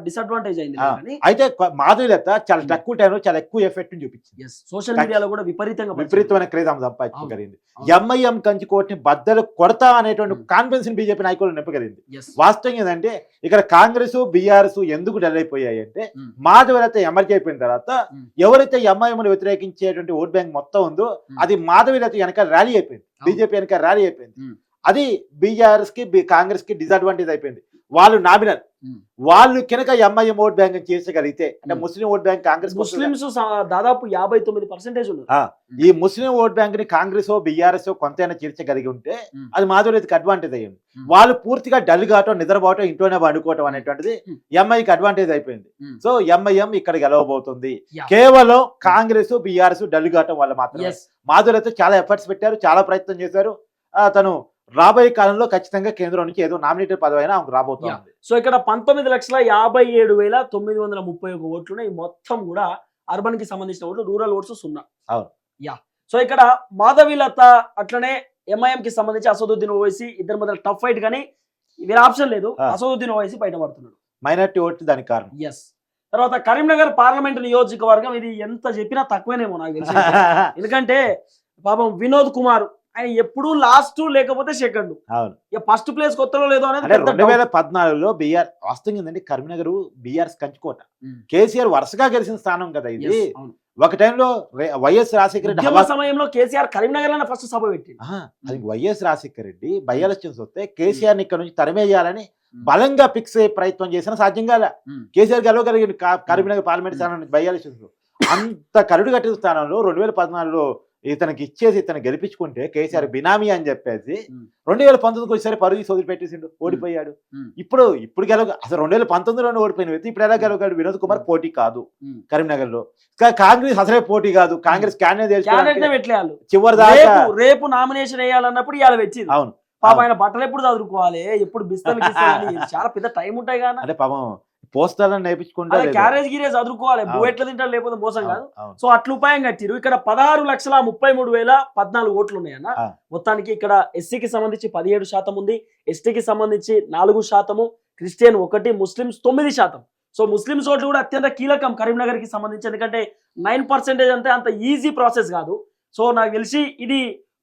డిసడ్వాంటేజ్ అయింది ఆ, కానీ అయితే మాధవలెత్త చాలా తక్కువ టైంలో చాలా ఎక్కువ ఎఫెక్ట్ చూపించింది. సోషల్ మీడియాలో కూడా విపరీతంగా విపరీతమైన క్రేజ్ ఆమె సంపాదించగలిగింది. అవును. ఎంఐఎం కంచుకోటిని బద్దలు కొడతా అనేటువంటి కాన్ఫిడెన్స్ బీజేపీ నాయకులు నింపగలిగింది. Yes. వాస్తవం ఏంటంటే ఇక్కడ కాంగ్రెస్ బీఆర్ఎస్ ఎందుకు డల్ అయిపోయాయి అంటే ఉమ్, మాధవలత ఎమర్జీ అయిపోయిన తర్వాత ఉమ్. ఎవరైతే ఎంఐఎంను వ్యతిరేకించేటువంటి ఓట్ బ్యాంక్ మొత్తం ఉందో ఉమ్. అది మాధవలత వెనక ర్యాలీ అయిపోయింది, బీజేపీ వెనక ర్యాలీ అయిపోయింది. ఉమ్. అది బీఆర్ఎస్ కి కాంగ్రెస్ కి డిసడ్వాంటేజ్ అయిపోయింది. వాళ్ళు నామినల్ ఉమ్. వాళ్ళు కనుక ఎంఐఎం ఓట్ బ్యాంక్ చేర్చగలిగితే అంటే ఉమ్. Muslim vote bank Congress Muslims దాదాపు 59% ఉన్నారు. ఈ ముస్లిం ఓట్ బ్యాంక్ ని కాంగ్రెస్ బీఆర్ఎస్ కొంతైనా చేర్చగలిగి ఉంటే ఉమ్. అది మాధవలతకి అడ్వాంటేజ్ అయ్యింది. ఉమ్. వాళ్ళు పూర్తిగా డల్ కావటం, నిద్రపోవటం, ఇంట్లోనే పండుకోవటం అనేటువంటిది ఉమ్. ఎంఐకి అడ్వాంటేజ్ అయిపోయింది. ఉమ్. సో ఎంఐఎం ఇక్కడ గెలవబోతుంది. Yeah. కేవలం కాంగ్రెస్ బీఆర్ఎస్ డల్ కావటం వల్ల మాత్రమే. Yes. మాధవలత చాలా ఎఫర్ట్స్ పెట్టారు, చాలా ప్రయత్నం చేశారు. తను రాబోయే కాలంలో ఖచ్చితంగా కేంద్రం నుంచి ఏదో నామినేటెడ్ పదవి అయినా ఆమెకు రాబోతుంది. సో ఇక్కడ 19,57,931 ఓట్లు ఈ మొత్తం కూడా అర్బన్ కి సంబంధించిన ఓట్లు, రూరల్ ఓట్స్ 0. అవును. యా. సో ఇక్కడ మాధవీలత అట్లనే ఎంఐఎం కి సంబంధించి అసదుద్దీన్ ఓవైసీ ఇద్దరి మధ్య టఫ్ ఫైట్, కానీ వేరే ఆప్షన్ లేదు. అసదుద్దీన్ ఓవైసీ బయటపడుతున్నాడు. మైనారిటీ ఓటు దానికి కారణం. ఎస్. తర్వాత కరీంనగర్ పార్లమెంట్ నియోజకవర్గం, ఇది ఎంత చెప్పినా తక్కువేనేమో నాకు తెలిసి. ఎందుకంటే పాపం వినోద్ కుమార్ ఆయన ఎప్పుడు లాస్ట్ లేకపోతే సెకండ్, అవును. ఇక ఫస్ట్ ప్లేస్ కొత్తలో లేదో అనేది అంటే పెద్ద doubt. 2014లో బీఆర్ వాస్తవం ఏంటంటే కరీంనగర్ బీఆర్ఎస్ కంచుకోట. ఉమ్. కేసీఆర్ వరుసగా గెలిచిన స్థానం కదా ఇది. Yes, అవును. ఒక టైంలో వైఎస్ రాజశేఖర రెడ్డి ఉద్యమ సమయంలో కేసీఆర్ కరీంనగర్ లోనే ఫస్ట్ సభ పెట్టింది. అది YS Rajasekhara Reddy by elections వస్తే కేసీఆర్ ని ఇక్కడ నుంచి తరిమేయాలని బలంగా ఫిక్స్ అయ్యే ప్రయత్నం చేసినా సాధ్యం కాలే. కేసీఆర్ గెలవగలిగిన కరీంనగర్ పార్లమెంట్ స్థానం నుంచి బై ఎలక్షన్స్ లో అంత కరుడు కట్టిన స్థానంలో 2014లో ఇతనికి ఇచ్చేసి ఇతను గెలిపించుకుంటే కేసీఆర్ బినామీ అని చెప్పేసి 2019కి వచ్చేసరి పరుగు వదిలి పెట్టేసిండు, ఓడిపోయాడు. ఇప్పుడు అసలు 2019లోనే ఓడిపోయిన వ్యక్తి ఇప్పుడు ఎలా గెలవగలడు? వినోద్ కుమార్ పోటీ కాదు కరీంనగర్ లో. కాంగ్రెస్ అసలే పోటీ కాదు, కాంగ్రెస్ క్యాండిడేట్ చివరి దాకా రేపు నామినేషన్ వేయాలన్నప్పుడు ఇవాళ వచ్చింది. అవును. పాప ఆయన బట్టలు ఎప్పుడు చదువుకోవాలి, ఎప్పుడు బిస్తలు చాలా పెద్ద టైం ఉంటాయి కానీ అంటే పాపం పోస్టర్లను నేర్పించుకుంటే క్యారేజ్ గిరేజ్ చదువుకోవాలి, నువ్వు ఎట్లా తింటారు లేకపోతే మోసం కాదు. సో అట్లా ఉపాయం కట్టిరు. ఇక్కడ 16,33,014 ఓట్లు ఉన్నాయన్న మొత్తానికి. ఇక్కడ ఎస్సీకి సంబంధించి 17% ఉంది, ఎస్టీకి సంబంధించి 4%, క్రిస్టియన్ 1, ముస్లిమ్స్ 9%. సో ముస్లిమ్స్ ఓట్లు కూడా అత్యంత కీలకం కరీంనగర్ కి సంబంధించి, ఎందుకంటే 9% అంటే అంత ఈజీ ప్రాసెస్ కాదు. సో నాకు తెలిసి ఇది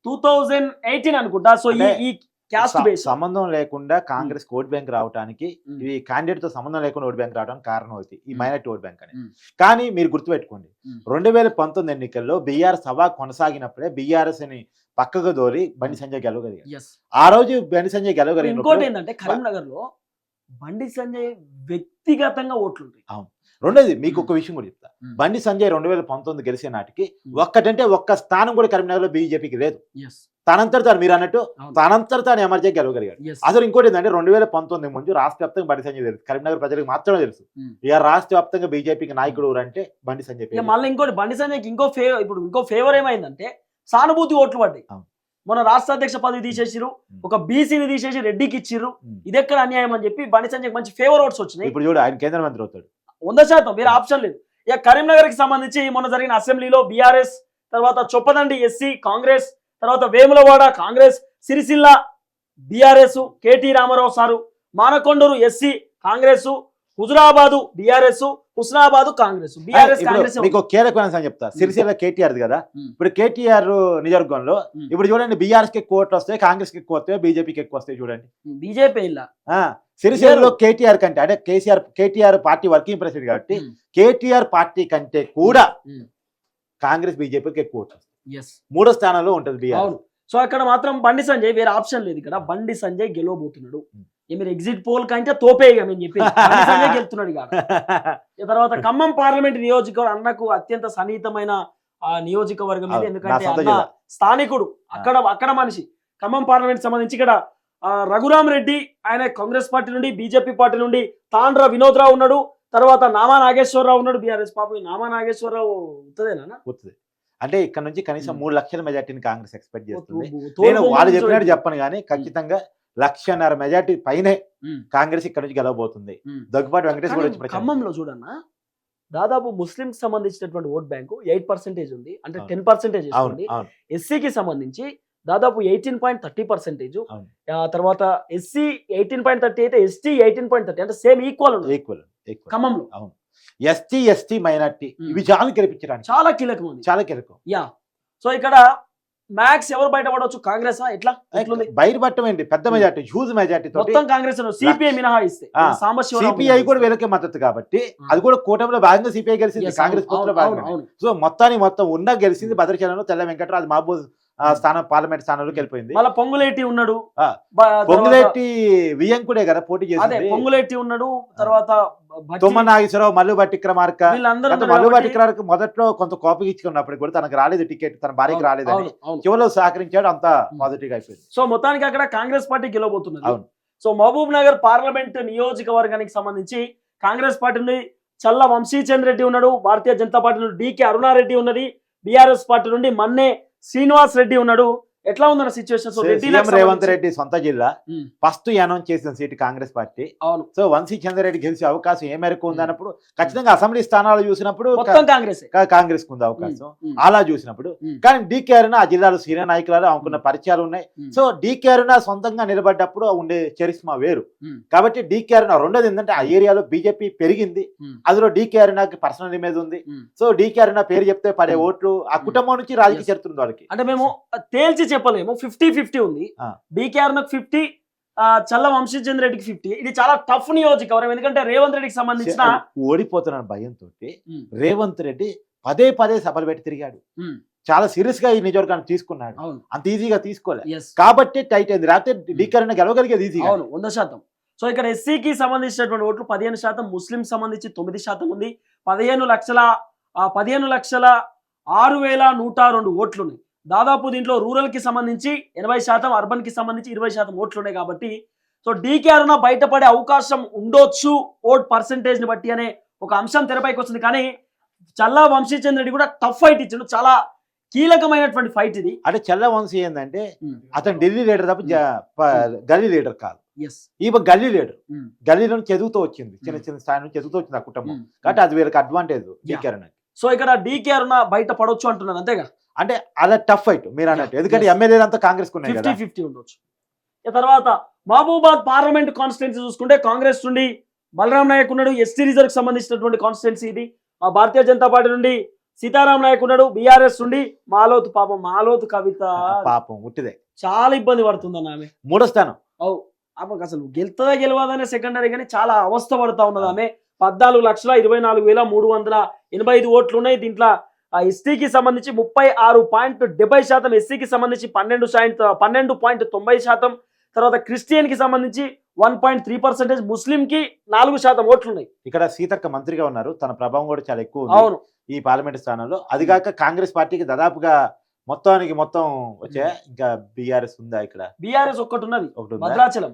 2018 అనుకుంటా. సో ఈ క్యాస్ట్ బేస్ సంబంధం లేకుండా కాంగ్రెస్ ఓట్ బ్యాంక్ రావడానికి, ఈ క్యాండిడేట్ తో సంబంధం లేకుండా ఓట్ బ్యాంక్ రావడానికి కారణం అవుతుంది ఈ మైనారిటీ ఓట్ బ్యాంక్ అని. కానీ మీరు గుర్తుపెట్టుకోండి, 2019 ఎన్నికల్లో బీఆర్ఎస్ హవా కొనసాగినప్పుడే బీఆర్ఎస్ అని పక్కకు దోలి బండి సంజయ్ గెలవగలిగారు. ఆ రోజు బండి సంజయ్ గెలవగలిగారు. ఇంకోటి ఏంటంటే కరీంనగర్ లో బండి సంజయ్ వ్యక్తిగతంగా ఓట్లు ఉంటాయి. అవును. రెండోది మీకు ఒక విషయం కూడా చెప్తా. బండి సంజయ్ 2019 గెలిచే నాటికి ఒక్క స్థానం కూడా కరీంనగర్ లో బీజేపీకి లేదు. తనంతట తాను, మీరు అన్నట్టు తనంతట తాను ఎమర్జీ గెలవగలిగాడు. అసలు ఇంకోటి ఏంటంటే 2019 ముందు రాష్ట్ర వ్యాప్తంగా బండి సంజయ్ తెలుసు, కరీంనగర్ ప్రజలకు మాత్రమే తెలుసు. ఇక రాష్ట్ర వ్యాప్తంగా బీజేపీకి నాయకుడు అంటే బండి సంజయ్. మళ్ళీ ఇంకోటి బండి సంజయ్కి ఇంకో ఫేవర్ ఏమైందంటే సానుభూతి ఓట్లు పడ్డాయి. మన రాష్ట్ర అధ్యక్ష పదవి తీసేసిరు, ఒక బీసీని తీసేసి రెడ్డికి ఇచ్చిర్రు, ఇది ఎక్కడ అన్యాయం అని చెప్పి బండి సంజయ్ మంచి ఫేవర్ ఓట్స్ వచ్చినాయి. ఇప్పుడు చూడు ఆయన కేంద్ర మంత్రి అవుతాడు 100%, వేరే ఆప్షన్ లేదు. ఇక కరీంనగర్ కి సంబంధించి మొన్న జరిగిన అసెంబ్లీలో బీఆర్ఎస్, తర్వాత చొప్పదండి ఎస్సీ కాంగ్రెస్, తర్వాత వేములవాడ కాంగ్రెస్, సిరిసిల్ల బీఆర్ఎస్ కేటీ రామారావు సారు, మానకొండూరు ఎస్సీ కాంగ్రెస్, హుజురాబాదు బీఆర్ఎస్, హుస్నాబాద్ కాంగ్రెస్. మీకు కీలకమైన సంగతి చెప్తా. సిరిసిల్ల కేటీఆర్ కదా, ఇప్పుడు కేటీఆర్ నియోజకవర్గంలో ఇప్పుడు చూడండి బీఆర్ఎస్ కి ఎక్కువ ఓట్లు వస్తాయి, కాంగ్రెస్ కి ఎక్కువ వస్తాయి, బీజేపీకి ఎక్కువ వస్తాయి. చూడండి బీజేపీ సిరిసిల్లలో కేటీఆర్ కంటే, అంటే కేటీఆర్ పార్టీ వర్కింగ్ ప్రెసిడెంట్ కాబట్టి కేటీఆర్ పార్టీ కంటే కూడా కాంగ్రెస్ బీజేపీకి ఎక్కువ ఓట్లు వస్తాయి. మూడో స్థానంలో ఉంటుంది బీఆర్. సో అక్కడ మాత్రం బండి సంజయ్, వేరే ఆప్షన్ లేదు. ఇక్కడ బండి సంజయ్ గెలవబోతున్నాడు. మీరు ఎగ్జిట్ పోల్ కంటే తోపేగా మేము చెప్పి సంజయ్ గెలుతున్నాడు. తర్వాత ఖమ్మం పార్లమెంట్ నియోజకవర్గం అన్నకు అత్యంత సన్నిహితమైన నియోజకవర్గం ఇది, ఎందుకంటే అన్న స్థానికుడు, అక్కడ మనిషి. ఖమ్మం పార్లమెంట్ సంబంధించి ఇక్కడ రఘురామ్ రెడ్డి, ఆయన కాంగ్రెస్ పార్టీ నుండి, బీజేపీ పార్టీ నుండి తాండ్ర వినోద్ రావు ఉన్నాడు, తర్వాత నామా నాగేశ్వరరావు ఉన్నాడు బీఆర్ఎస్. పాపం నామా నాగేశ్వరరావు ఉత్తదేనా? అంటే ఇక్కడ నుంచి కనీసం 3 లక్షల మెజార్టీని కాంగ్రెస్ ఎక్స్పెక్ట్ చేస్తుంది. తోలు నేను బొమ్మలు వాళ్ళు చెప్పినట్టు చూడండి. చెప్పను కానీ ఖచ్చితంగా 1,50,000 మెజార్టీ పైనే ఉమ్. కాంగ్రెస్ ఇక్కడ నుంచి గెలవబోతుంది. ఉమ్. దగ్గుబాటి వెంకటేష్ కూడా కానీ వచ్చి ప్రచారం ఖమ్మంలో చూడన్నా దాదాపు ముస్లింస్ సంబంధించినటువంటి ఓట్ బ్యాంకు 8% ఉంది, అంటే అవును. 10% అవును ఉంది. అవును ఎస్సీకి సంబంధించి దాదాపు 18.30%. అవును. తర్వాత ఎస్సీ 18.30 అయితే ఎస్టీ 18.30, అంటే సేమ్ ఈక్వల్ ఉంది ఈక్వల్ ఖమ్మంలో. అవును. ఎస్టీ మైనార్టీ ఉమ్. ఇవి చాలా గెలిపించడానికి చాలా కీలకం ఉంది. చాలా కీలకం. యా, సో ఇక్కడ మ్యాక్స్ ఎవరు బయటపడవచ్చు? కాంగ్రెస్ ఎట్లుంది? బయటపడటం ఏంటి, పెద్ద మెజార్టీ, హ్యూజ్ మెజార్టీ తోటి మొత్తం కాంగ్రెస్ సిపిఐ మినహాయిస్తే ఆ, సాంబశివరావు సిపిఐ కూడా వీళ్ళకే మద్దతు కాబట్టి అది కూడా కూటమిలో భాగంగా సిపిఐ గెలిచింది, Yes, కాంగ్రెస్ అవును, పొత్తులో అవును, భాగంగా. అవును. సో మొత్తం ఉన్న గెలిచింది భద్రాచలంలో తెల్ల వెంకటరావు, అది మహబూబ్ స్థానం పార్లమెంట్ స్థానంలోకి వెళ్ళిపోయింది. మళ్ళీ పొంగులేటి ఉన్నాడు, ఆ, పొంగులేటి వియంకుడే కదా పోటీ అదే చేసింది. పొంగులేటి ఉన్నాడు, తర్వాత భట్టి, తుమ్మ నాగేశ్వరరావు, మల్లు భట్టి విక్రమార్క. వీళ్ళందరూ అంటే ఉన్నారు మల్లు భట్టి కాబట్టి- విక్రమార్క మొదట్లో కొంత కోపం ఇచ్చుకున్నప్పుడు కూడా తనకు రాలేదు టికెట్, తన భార్యకి రాలేదని అవును, అవును. చివరిలో సహకరించాడు, అంతా పాజిటివ్ గా అయిపోయింది. సో మొత్తానికి అక్కడ కాంగ్రెస్ పార్టీ గెలవబోతున్నది. అవును. సో మహబూబ్ నగర్ పార్లమెంట్ నియోజకవర్గానికి సంబంధించి కాంగ్రెస్ పార్టీ నుండి చల్ల వంశీచంద్ర రెడ్డి ఉన్నాడు, భారతీయ జనతా పార్టీ నుండి డికే అరుణారెడ్డి ఉన్నది, బీఆర్ఎస్ పార్టీ నుండి మన్నే శ్రీనివాస్ రెడ్డి ఉన్నాడు. ఎట్లా ఉందన్న situation? So CM Revanth Reddy సొంత జిల్లా ఉమ్. ఫస్ట్ అనౌన్స్ చేసిన సీటు కాంగ్రెస్ పార్టీ. అవును, సో వంశీ చంద్రరెడ్డి గెలిచే అవకాశం ఏ మేరకు ఉందన్నప్పుడు ఖచ్చితంగా అసెంబ్లీ స్థానాలు చూసినప్పుడు మొత్తం కాంగ్రెస్. కాంగ్రెస్ కు ఉంది అవకాశం. ఉమ్. అలా చూసినప్పుడు ఉమ్. కానీ డీకే అరుణ ఆ జిల్లాలో సీనియర్ నాయకులు అనుకున్న పరిచయాలు ఉన్నాయి. ఉమ్. సో డీకే అరుణ సొంతంగా నిలబడ్డప్పుడు ఉండే చరిస్మా వేరు. ఉమ్. కాబట్టి డీకే అరుణ రెండోది ఏంటంటే ఆ ఏరియాలో బీజేపీ పెరిగింది, ఉమ్. అందులో డీకే అరుణకి పర్సనల్ ఇమేజ్ ఉంది. ఉమ్. సో డీకే అరుణ పేరు చెప్తే పడే ఓట్లు ఆ కుటుంబం నుంచి రాజకీయ Yes. చరిత్ర ఉంది వాళ్ళకి. అంటే మేము తేల్చి చెప్పలేము, 50-50 ఉంది. ఆ. డీకేఆర్ 50, చల్ల వంశీచంద్ర రెడ్డికి 50. ఇది చాలా టఫ్ నియోజకవర్గం, ఎందుకంటే రేవంత్ రెడ్డికి సంబంధించిన ఓడిపోతున్న భయంతో ఉమ్. రేవంత్ రెడ్డి పదే సభలు పెట్టి తిరిగాడు. ఉమ్. చాలా సీరియస్ గా ఈ నియోజకవర్గాన్ని తీసుకున్నాడు, అవును. అంత ఈజీగా తీసుకోలే. Yes. కాబట్టి టైట్ అయింది, రాత్రి డీకే అరుణ గెలవగలిగేది ఈజీగా. అవును, 100%. సో ఇక్కడ ఎస్సీకి సంబంధించినటువంటి ఓట్లు 15%, ముస్లిం సంబంధించి 9% ఉంది. 15,06,102 ఓట్లు ఉన్నాయి. దాదాపు దీంట్లో రూరల్ కి సంబంధించి 80%, అర్బన్ కి సంబంధించి 20% ఓట్లు ఉన్నాయి. కాబట్టి సో డీకే అరుణ బయటపడే అవకాశం ఉండొచ్చు ఓట్ పర్సెంటేజ్ ని బట్టి అనే ఒక అంశం తెరపైకి వస్తుంది. కానీ చల్లా వంశీచంద్ర రెడ్డి కూడా టఫ్ ఫైట్ ఇచ్చిండు, చాలా కీలకమైనటువంటి ఫైట్ ఇది. అంటే చల్ల వంశీ ఏంటంటే అతను ఢిల్లీ లీడర్ తప్ప గల్లీ లీడర్ కాదు. ఎస్. ఈమె గల్లీ లీడర్, గల్లీలో నుంచి ఎదుగుతూ వచ్చింది, చిన్న స్థాయి నుంచి ఎదుగుతూ వచ్చింది ఆ కుటుంబం. కాబట్టి అది వీళ్ళకి అడ్వాంటేజ్ డీకే అరుణకి. సో ఇక్కడ డీకే అరుణ బయట పడవచ్చు అంటున్నాను, అంతేగా? అంటే అలా టఫ్ ఫైట్ మీరు అన్నట్టు, ఎందుకంటే Yes. ఎమ్మెల్యేలు అంతా కాంగ్రెస్ కు ఉన్నాయి కదా. 50-50 ఉండొచ్చు. తర్వాత మహబూబాద్ పార్లమెంట్ కాన్స్టిట్యున్సీ చూసుకుంటే కాంగ్రెస్ నుండి బలరాం నాయక్ ఉన్నాడు, ఎస్టీ రిజర్వ్ కి సంబంధించినటువంటి కాన్స్టిట్యున్సీ ఇది. భారతీయ జనతా పార్టీ నుండి సీతారాం నాయక్ ఉన్నాడు, బీఆర్ఎస్ నుండి మాలోతు కవిత పాపం ఉట్టిదే చాలా ఇబ్బంది పడుతుందన్న ఆమె. మూడో స్థానం. ఆమెకు అసలు గెలుతుందా గెలవదనే సెకండరీ, కానీ చాలా అవస్థ పడుతా ఉన్నది ఆమె. 14,24,385 ఓట్లు ఉన్నాయి. దీంట్లో ఎస్టీకి సంబంధించి 36.70%, ఎస్సీకి సంబంధించి 12.90%, తర్వాత క్రిస్టియన్ కి సంబంధించి 1.3%, ముస్లిం కి 4% ఓట్లు ఉన్నాయి. ఇక్కడ సీతక్క మంత్రిగా ఉన్నారు, తన ప్రభావం కూడా చాలా ఎక్కువ ఉంది అవును, ఈ పార్లమెంట్ స్థానంలో. అది కాక కాంగ్రెస్ పార్టీకి దాదాపుగా మొత్తం వచ్చా. ఇంకా బీఆర్ఎస్ ఉందా ఇక్కడ? బీఆర్ఎస్ ఒక్కటి ఉన్నది, ఒకటి ఉందా? భద్రాచలం.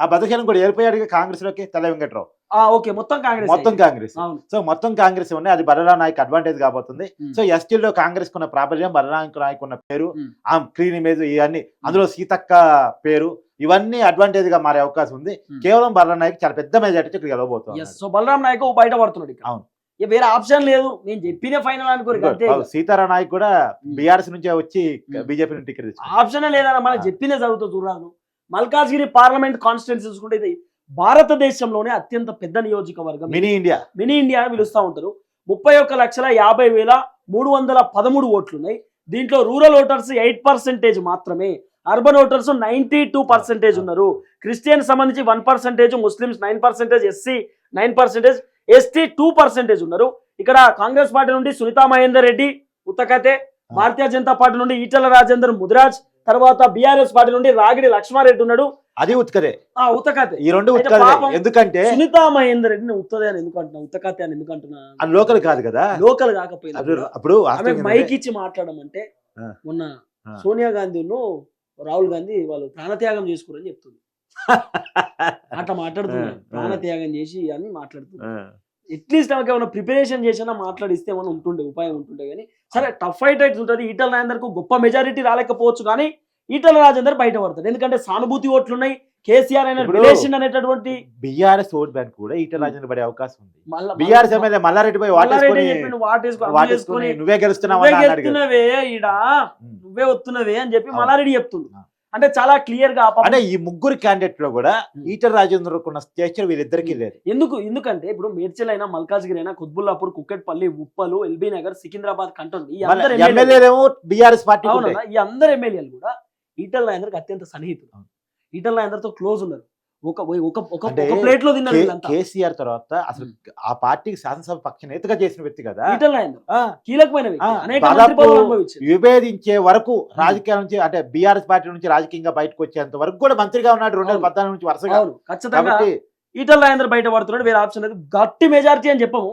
ఆ భద్రాచలం కూడా వెళ్ళిపోయాడు కాంగ్రెస్ లోకి, తెల్ల వెంకట్రావు. ఓకే, మొత్తం కాంగ్రెస్. అవును. సో మొత్తం కాంగ్రెస్ ఉన్నాయి, అది బలరాం నాయక్ అడ్వాంటేజ్ కాబోతుంది. సో ఎస్టీలో కాంగ్రెస్ కున్న ప్రాబల్యం, బలరాం నాయక్ ఉన్న పేరు, ఆ క్లీన్ ఇమేజ్, ఇవన్నీ అందులో సీతక్క పేరు, ఇవన్నీ అడ్వాంటేజ్ గా మారే అవకాశం ఉంది. కేవలం బలరాం నాయక్ చాలా పెద్ద మెజార్టీ ఇక్కడ గెలవబోతుంది. సో బలరాం నాయక్ బయట పడుతున్నాడు. అవును, వేరే ఆప్షన్ లేదు, నేను చెప్పిన ఫైనల్ అనుకోరు. సీతారాం నాయక్ కూడా బీఆర్ఎస్ నుంచి వచ్చి బీజేపీ నుంచి టికెట్ తెచ్చుకున్నాడు. ఆప్షన్ లేదన్న, మనం చెప్పిన జరుగుతుంది చూడరాదు. మల్కాజ్గిరి పార్లమెంట్ కాన్స్టిట్యున్సీ చూసుకుంటే ఇది భారతదేశంలోనే అత్యంత పెద్ద నియోజకవర్గం, మినీ ఇండియా అని పిలుస్తూ ఉంటారు. 31,50,313 ఓట్లు ఉన్నాయి. దీంట్లో రూరల్ ఓటర్స్ 8% మాత్రమే, అర్బన్ ఓటర్స్ 92% ఉన్నారు. క్రిస్టియన్ సంబంధించి 1%, ముస్లిమ్స్ 9%, ఎస్సీ 9%, ఎస్టీ 2% ఉన్నారు. ఇక్కడ కాంగ్రెస్ పార్టీ నుండి సునీతా మహేందర్ రెడ్డి ఉత్తకతే, భారతీయ జనతా పార్టీ నుండి ఈటల రాజేందర్ ముదిరాజ్, తర్వాత బీఆర్ఎస్ పార్టీ నుండి రాగిడి లక్ష్మారెడ్డి ఉన్నాడు. అది ఉత్కదే, ఉత్తకతే. ఈ రెండు ఉత్కదే. ఎందుకంటే సునీతా మహేందర్ రెడ్డిని ఉత్తదే అని ఎందుకు అంటున్నా, ఉత్తకతే అని ఎందుకు అంటున్నా? అది లోకల్ కాదు కదా, లోకల్ కాకపోయినా అప్పుడు మైక్ ఇచ్చి మాట్లాడమంటే మొన్న సోనియా గాంధీను రాహుల్ గాంధీ వాళ్ళు ప్రాణత్యాగం చేసుకోరని చెప్తుంది. అట్లా మాట్లాడుతున్నారు, ప్రాణత్యాగం చేసి అని మాట్లాడుతున్నారు. అట్లీస్ట్ ఆమెకి ఏమైనా ప్రిపరేషన్ చేసినా మాట్లాడిస్తే ఏమైనా ఉంటుండే ఉపాయం ఉంటుండే కానీ సరే టఫ్ ఫైట్ అయితే ఉంటుంది. ఈటల రాజేందర్కు గొప్ప మెజారిటీ రాలేకపోవచ్చు కానీ ఈటల రాజేందర్ బయట పడతాడు. ఎందుకంటే సానుభూతి ఓట్లు ఉన్నాయి. కేసీఆర్ అయిన ఇప్పుడు రిలేషన్ అనేటటువంటి బీఆర్ఎస్ ఓట్ బ్యాంక్ కూడా ఈటల రాజేందర్ పడే అవకాశం ఉంది. మళ్ళా- బీఆర్ఎస్ ఎమ్మెల్యే మల్లారెడ్డి పోయి మల్లారెడ్డి చెప్పిండు, వాటేసుకొని వాటేసుకొని నువ్వే గెలుస్తున్నావు నువ్వే అని అన్నాడు కదా. గెలుతున్నవే ఈడ నువ్వే వస్తున్నవే అని చెప్పి అవును. మల్లారెడ్డి చెప్తుండు. అవును. అంటే చాలా క్లియర్ గా అంటే ఈ ముగ్గురు క్యాండిడేట్ లో కూడా ఈటల రాజేందర్ ఉన్న స్టేచర్ వీళ్ళిద్దరికి లేదు. ఎందుకంటే ఇప్పుడు మేడ్చల్ అయినా మల్కాజ్గిరి అయినా కుత్బుల్లాపూర్ కుక్కట్పల్లి ఉప్పలు ఎల్బీ నగర్ సికింద్రాబాద్ కంటుంది ఈ అందరు ఎమ్మెల్యేలేమో బీఆర్ఎస్ పార్టీ అవునా ఈ అందరు ఎమ్మెల్యేలు కూడా ఈటల రాజేందర్కి అత్యంత సన్నిహితులు. ఈటల రాజేందర్తో క్లోజ్ ఉన్నారు. ఒక అంటే ప్లేట్ లో తిన్నారు వీళ్ళంతా. కేసీఆర్ తర్వాత అసలు ఆ పార్టీకి శాసనసభ పక్ష నేతగా చేసిన వ్యక్తి కదా. ఈటల రాజేందర్ ఆ, కీలకమైన వ్యక్తి. ఆ, అనేక దాదాపు మంత్రి పదవులు అనుభవించారు. విభేదించే వరకు రాజకీయాల నుంచి అంటే బీఆర్ఎస్ పార్టీ నుంచి రాజకీయంగా బయటకు వచ్చేంత వరకు కూడా మంత్రిగా ఉన్నాడు 2014 నుంచి వరుసగా. అవును ఖచ్చితంగా కాబట్టి ఈటల రాజేందర్ బయట పడుతున్నాడు. వేరే ఆప్షన్ లేదు. గట్టి మెజారిటీ అని చెప్పము,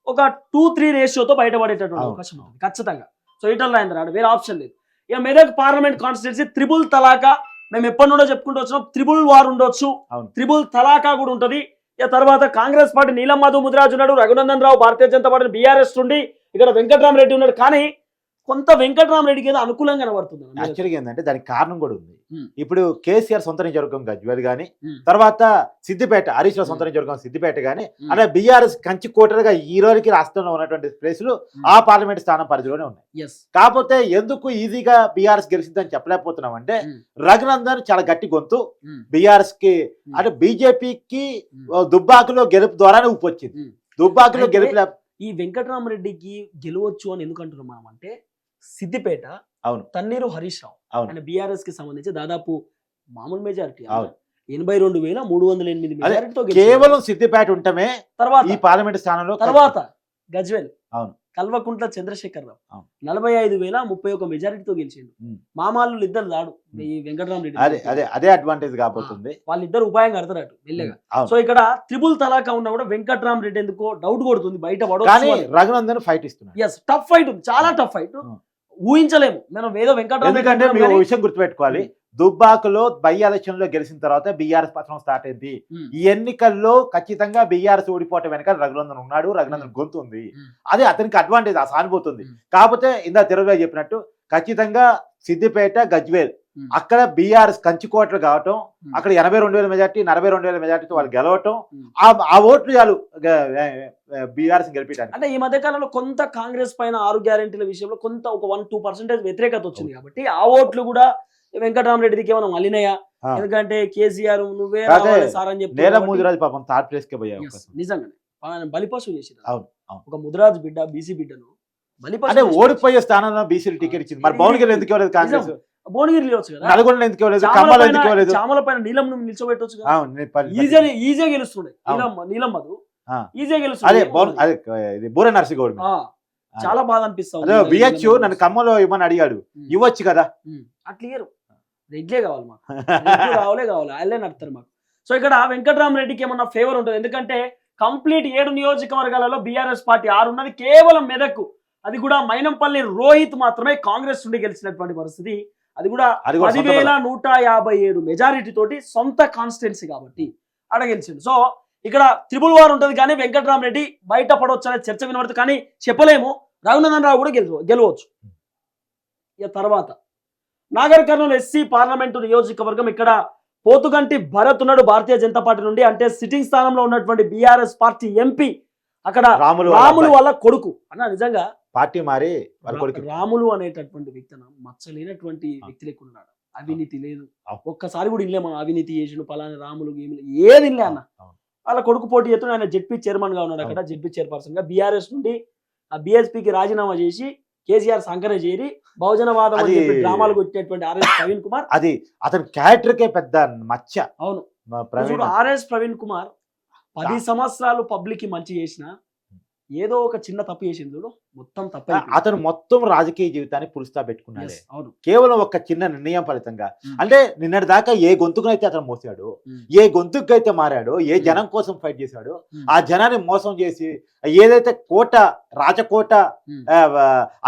ఒక 2-3 రేషియోతో బయటపడేటటువంటి అవకాశం ఉంది ఖచ్చితంగా. సో ఈటల రాజేందర్ ఆడు వేరే ఆప్షన్ లేదు. ఇక మెదక్ పార్లమెంట్ కాన్స్టిట్యున్సీ త్రిబుల్ తలాకా మేము ఎప్పటి నుండో చెప్పుకుంటూ వచ్చినాం. త్రిబుల్ వార్ ఉండొచ్చు, త్రిబుల్ తలాకా కూడా ఉంటది. ఇక తర్వాత కాంగ్రెస్ పార్టీ నీలం మధు ముదిరాజు ఉన్నాడు, రఘునందన్ రావు భారతీయ జనతా పార్టీ బీఆర్ఎస్ నుండి ఇక్కడ వెంకట్రామరెడ్డి ఉన్నాడు. కానీ కొంత వెంకట్రామరెడ్డికి ఏదో అనుకూలంగా కనబడుతుంది. యాక్చువల్గా ఏంటంటే దానికి కారణం కూడా ఉంది. ఉమ్. ఇప్పుడు కేసీఆర్ సొంత నియోజకవర్గం గజ్వేల్ గానీ, ఉమ్. తర్వాత సిద్దిపేట హరీష్ రావు సొంత నియోజకవర్గం సిద్దిపేట గానీ, ఉమ్. అలా బీఆర్ఎస్ కంచి కోటలుగా ఈ రోజుకి రాష్ట్రంలో ఉన్నటువంటి ప్లేసులు ఆ పార్లమెంట్ స్థానం పరిధిలోనే ఉన్నాయి. Yes. కాకపోతే ఎందుకు ఈజీగా బీఆర్ఎస్ గెలిచిందని చెప్పలేకపోతున్నాం అంటే ఉమ్. రఘునందన్ చాలా గట్టి గొంతు ఉమ్. బీఆర్ఎస్ కి అంటే బీజేపీకి దుబ్బాకులో గెలుపు ద్వారానే ఊపొచ్చింది. ఉమ్. దుబ్బాకులో అయితే గెలుపు ఈ వెంకట్రామరెడ్డికి గెలవచ్చు అని ఎందుకు అంటున్నాం మనం అంటే సిద్దిపేట అవును. తన్నీరు హరీష్ రావు అవును. ఆయన బీఆర్ఎస్ కి సంబంధించి దాదాపు మామూలు మెజారిటీ అవును. 82,308 మెజారిటీతో కేవలం సిద్దిపేట ఉంటమే తర్వాత ఈ పార్లమెంట్ స్థానంలో తర్వాత గజ్వేల్ అవును. కల్వకుంట్ల చంద్రశేఖర్ రావు అవును. 45,031 మెజారిటీతో గెలిచిండు. ఉమ్. మామాళ్ళు ఇద్దరు దాడు ఈ అదే వెంకటరామరెడ్డి అదే అదే అడ్వాంటేజ్ కాబోతుంది. వాళ్ళిద్దరు ఉపాయం కడతారట మెల్లగా. అవును. సో ఇక్కడ త్రిబుల్ తలాకా ఉన్నా కూడా వెంకట్రామరెడ్డి ఎందుకో డౌట్ కొడుతుంది బయట కానీ పడవచ్చు. రఘునందన్ ఫైట్ ఇస్తున్నాడు. ఎస్ టఫ్ ఫైట్ ఉంది, చాలా టఫ్ ఫైట్. ఊహించలేము మనం ఏదో ఎందుకంటే వెంకటరామరెడ్డి మీరు విషయం గుర్తుపెట్టుకోవాలి, దుబ్బాకులో బై ఎలక్షన్ లో గెలిచిన తర్వాత బీఆర్ఎస్ పత్రం స్టార్ట్ అయింది. ఈ ఎన్నికల్లో ఖచ్చితంగా బీఆర్ఎస్ ఓడిపోవటం వెనక రఘునందన్ ఉన్నాడు, రఘునందన్ గొంతు ఉంది. అది అతనికి అడ్వాంటేజ్, ఆ సానుభూతుంది. కాకపోతే ఇందా తిరుగా చెప్పినట్టు ఖచ్చితంగా సిద్దిపేట గజ్వేల్ అక్కడ బీఆర్ఎస్ కంచుకోట్లు కావటం, అక్కడ 82,000 మెజార్టీ 42,000 మెజార్టీతో వాళ్ళు గెలవటం, ఆ ఓట్లు చాలు బీఆర్ఎస్ గెలిపించడానికి. అంటే ఈ మధ్య కాలంలో కొంత కాంగ్రెస్ పైన 6 గ్యారెంటీల విషయంలో కొంత ఒక 1-2% వ్యతిరేకత వచ్చింది కాబట్టి ఆ ఓట్లు కూడా వెంకటరామరెడ్డికి ఏమైనా మలినయా? ఎందుకంటే కేసీఆర్ నువ్వే రావాలి సార్ అని చెప్పి నేల ముదిరాజు పాపం థర్డ్ ప్లేస్ కే పోయే అవకాశం. నిజంగానే ఆయన బలిపశువు చేసిండు. అవును, అవును. ఒక ముదిరాజు బిడ్డ బీసీ బిడ్డను అంటే బలిపశువు ఓడిపోయే స్థానంలో బీసీలు టికెట్ ఇచ్చింది. మరి భువనగిరి ఎందుకు ఇవ్వలేదు కాంగ్రెస్? భువనగిరి వచ్చు కదా, నల్గొండ ఎందుకు ఇవ్వలేదు? ఖమ్మంలో ఎందుకు ఇవ్వలేదు? చామల పైన నీలం నిల్చోబెట్టొచ్చు కదా, అవును, ఈజీగా గెలుస్తుండే. నీలం మధు ఈజీగా అదే గెలుస్తుంది. అదే ఇది బూర నర్సిగౌడ్ చాలా బాధ అనిపిస్తావు. అదే విహెచ్ నన్ను ఖమ్మంలో ఇవ్వమని అడిగాడు, ఇవ్వచ్చు కదా. అట్లా ఇయ్యరు, రెడ్లే కావాలి మాకు, రెడ్లు కావాలి వాళ్ళే నడుతారు మాకు. సో ఇక్కడ వెంకటరామరెడ్డికి ఏమన్నా ఫేవర్ ఉంటుంది. ఎందుకంటే కంప్లీట్ 7 నియోజకవర్గాలలో బీఆర్ఎస్ పార్టీ 6 ఉన్నది, కేవలం మెదక్, అది కూడా మైనంపల్లి రోహిత్ మాత్రమే కాంగ్రెస్ నుండి గెలిచినటువంటి పరిస్థితి. అది కూడా 10,157 మెజారిటీ తోటి సొంత కాన్స్టిట్యున్సీ కాబట్టి ఆడ గెలిచిండు. సో ఇక్కడ త్రిబుల్ వార్ ఉంటుంది కానీ వెంకటరామరెడ్డి బయట పడవచ్చు అనే చర్చ వినబడుతుంది. కానీ చెప్పలేము, రఘునందన్ రావు కూడా గెలవచ్చు. ఇక తర్వాత నాగర్ కర్నూలు ఎస్సీ పార్లమెంటు నియోజకవర్గం, ఇక్కడ పోతుగంటి భరత్ ఉన్నాడు భారతీయ జనతా పార్టీ నుండి. అంటే సిట్టింగ్ స్థానంలో ఉన్నటువంటి బీఆర్ఎస్ పార్టీ ఎంపీ అక్కడ రాములు వాళ్ళ కొడుకు. అన్న నిజంగా పార్టీ మారి వాళ్ళ కొడుకు రాములు అనేటటువంటి వ్యక్తి మచ్చలేనటువంటి వ్యక్తి లెక్క ఉన్నాడు. అవినీతి లేదు, ఒక్కసారి కూడా ఇల్లే మనం అవినీతి చేసిన పలానా రాములు గేములు ఏది ఇల్లే అన్న. వాళ్ళ కొడుకు పోటీ చేస్తున్నాడు. ఆయన జెడ్పీ చైర్మన్ గా ఉన్నాడు, అక్కడ జెడ్పీ చైర్పర్సన్ గా. బీఆర్ఎస్ నుండి ఆ బీఎస్పీకి రాజీనామా చేసి కేసీఆర్ సంకర చేరి బహుజనవాదం అని చెప్పి డ్రామాలు కొట్టేటువంటి ఆర్ఎస్ ప్రవీణ్ కుమార్, అది అతని క్యారెక్టర్ కే పెద్ద మచ్చ. అవును, ఆర్ఎస్ ప్రవీణ్ కుమార్ 10 సంవత్సరాలు పబ్లిక్ కి మంచి చేసిన ఏదో ఒక చిన్న తప్పు చేసింది చూడు, మొత్తం తప్ప. అతను మొత్తం రాజకీయ జీవితాన్ని పులుస్తా పెట్టుకున్నాడు అవును, కేవలం ఒక చిన్న నిర్ణయం ఫలితంగా. అంటే నిన్నటి దాకా ఏ గొంతుకునైతే అతను మోసాడు, ఏ గొంతుకైతే మారాడో, ఏ జనం కోసం ఫైట్ చేశాడో, ఆ జనాన్ని మోసం చేసి ఏదైతే కోట రాజకోట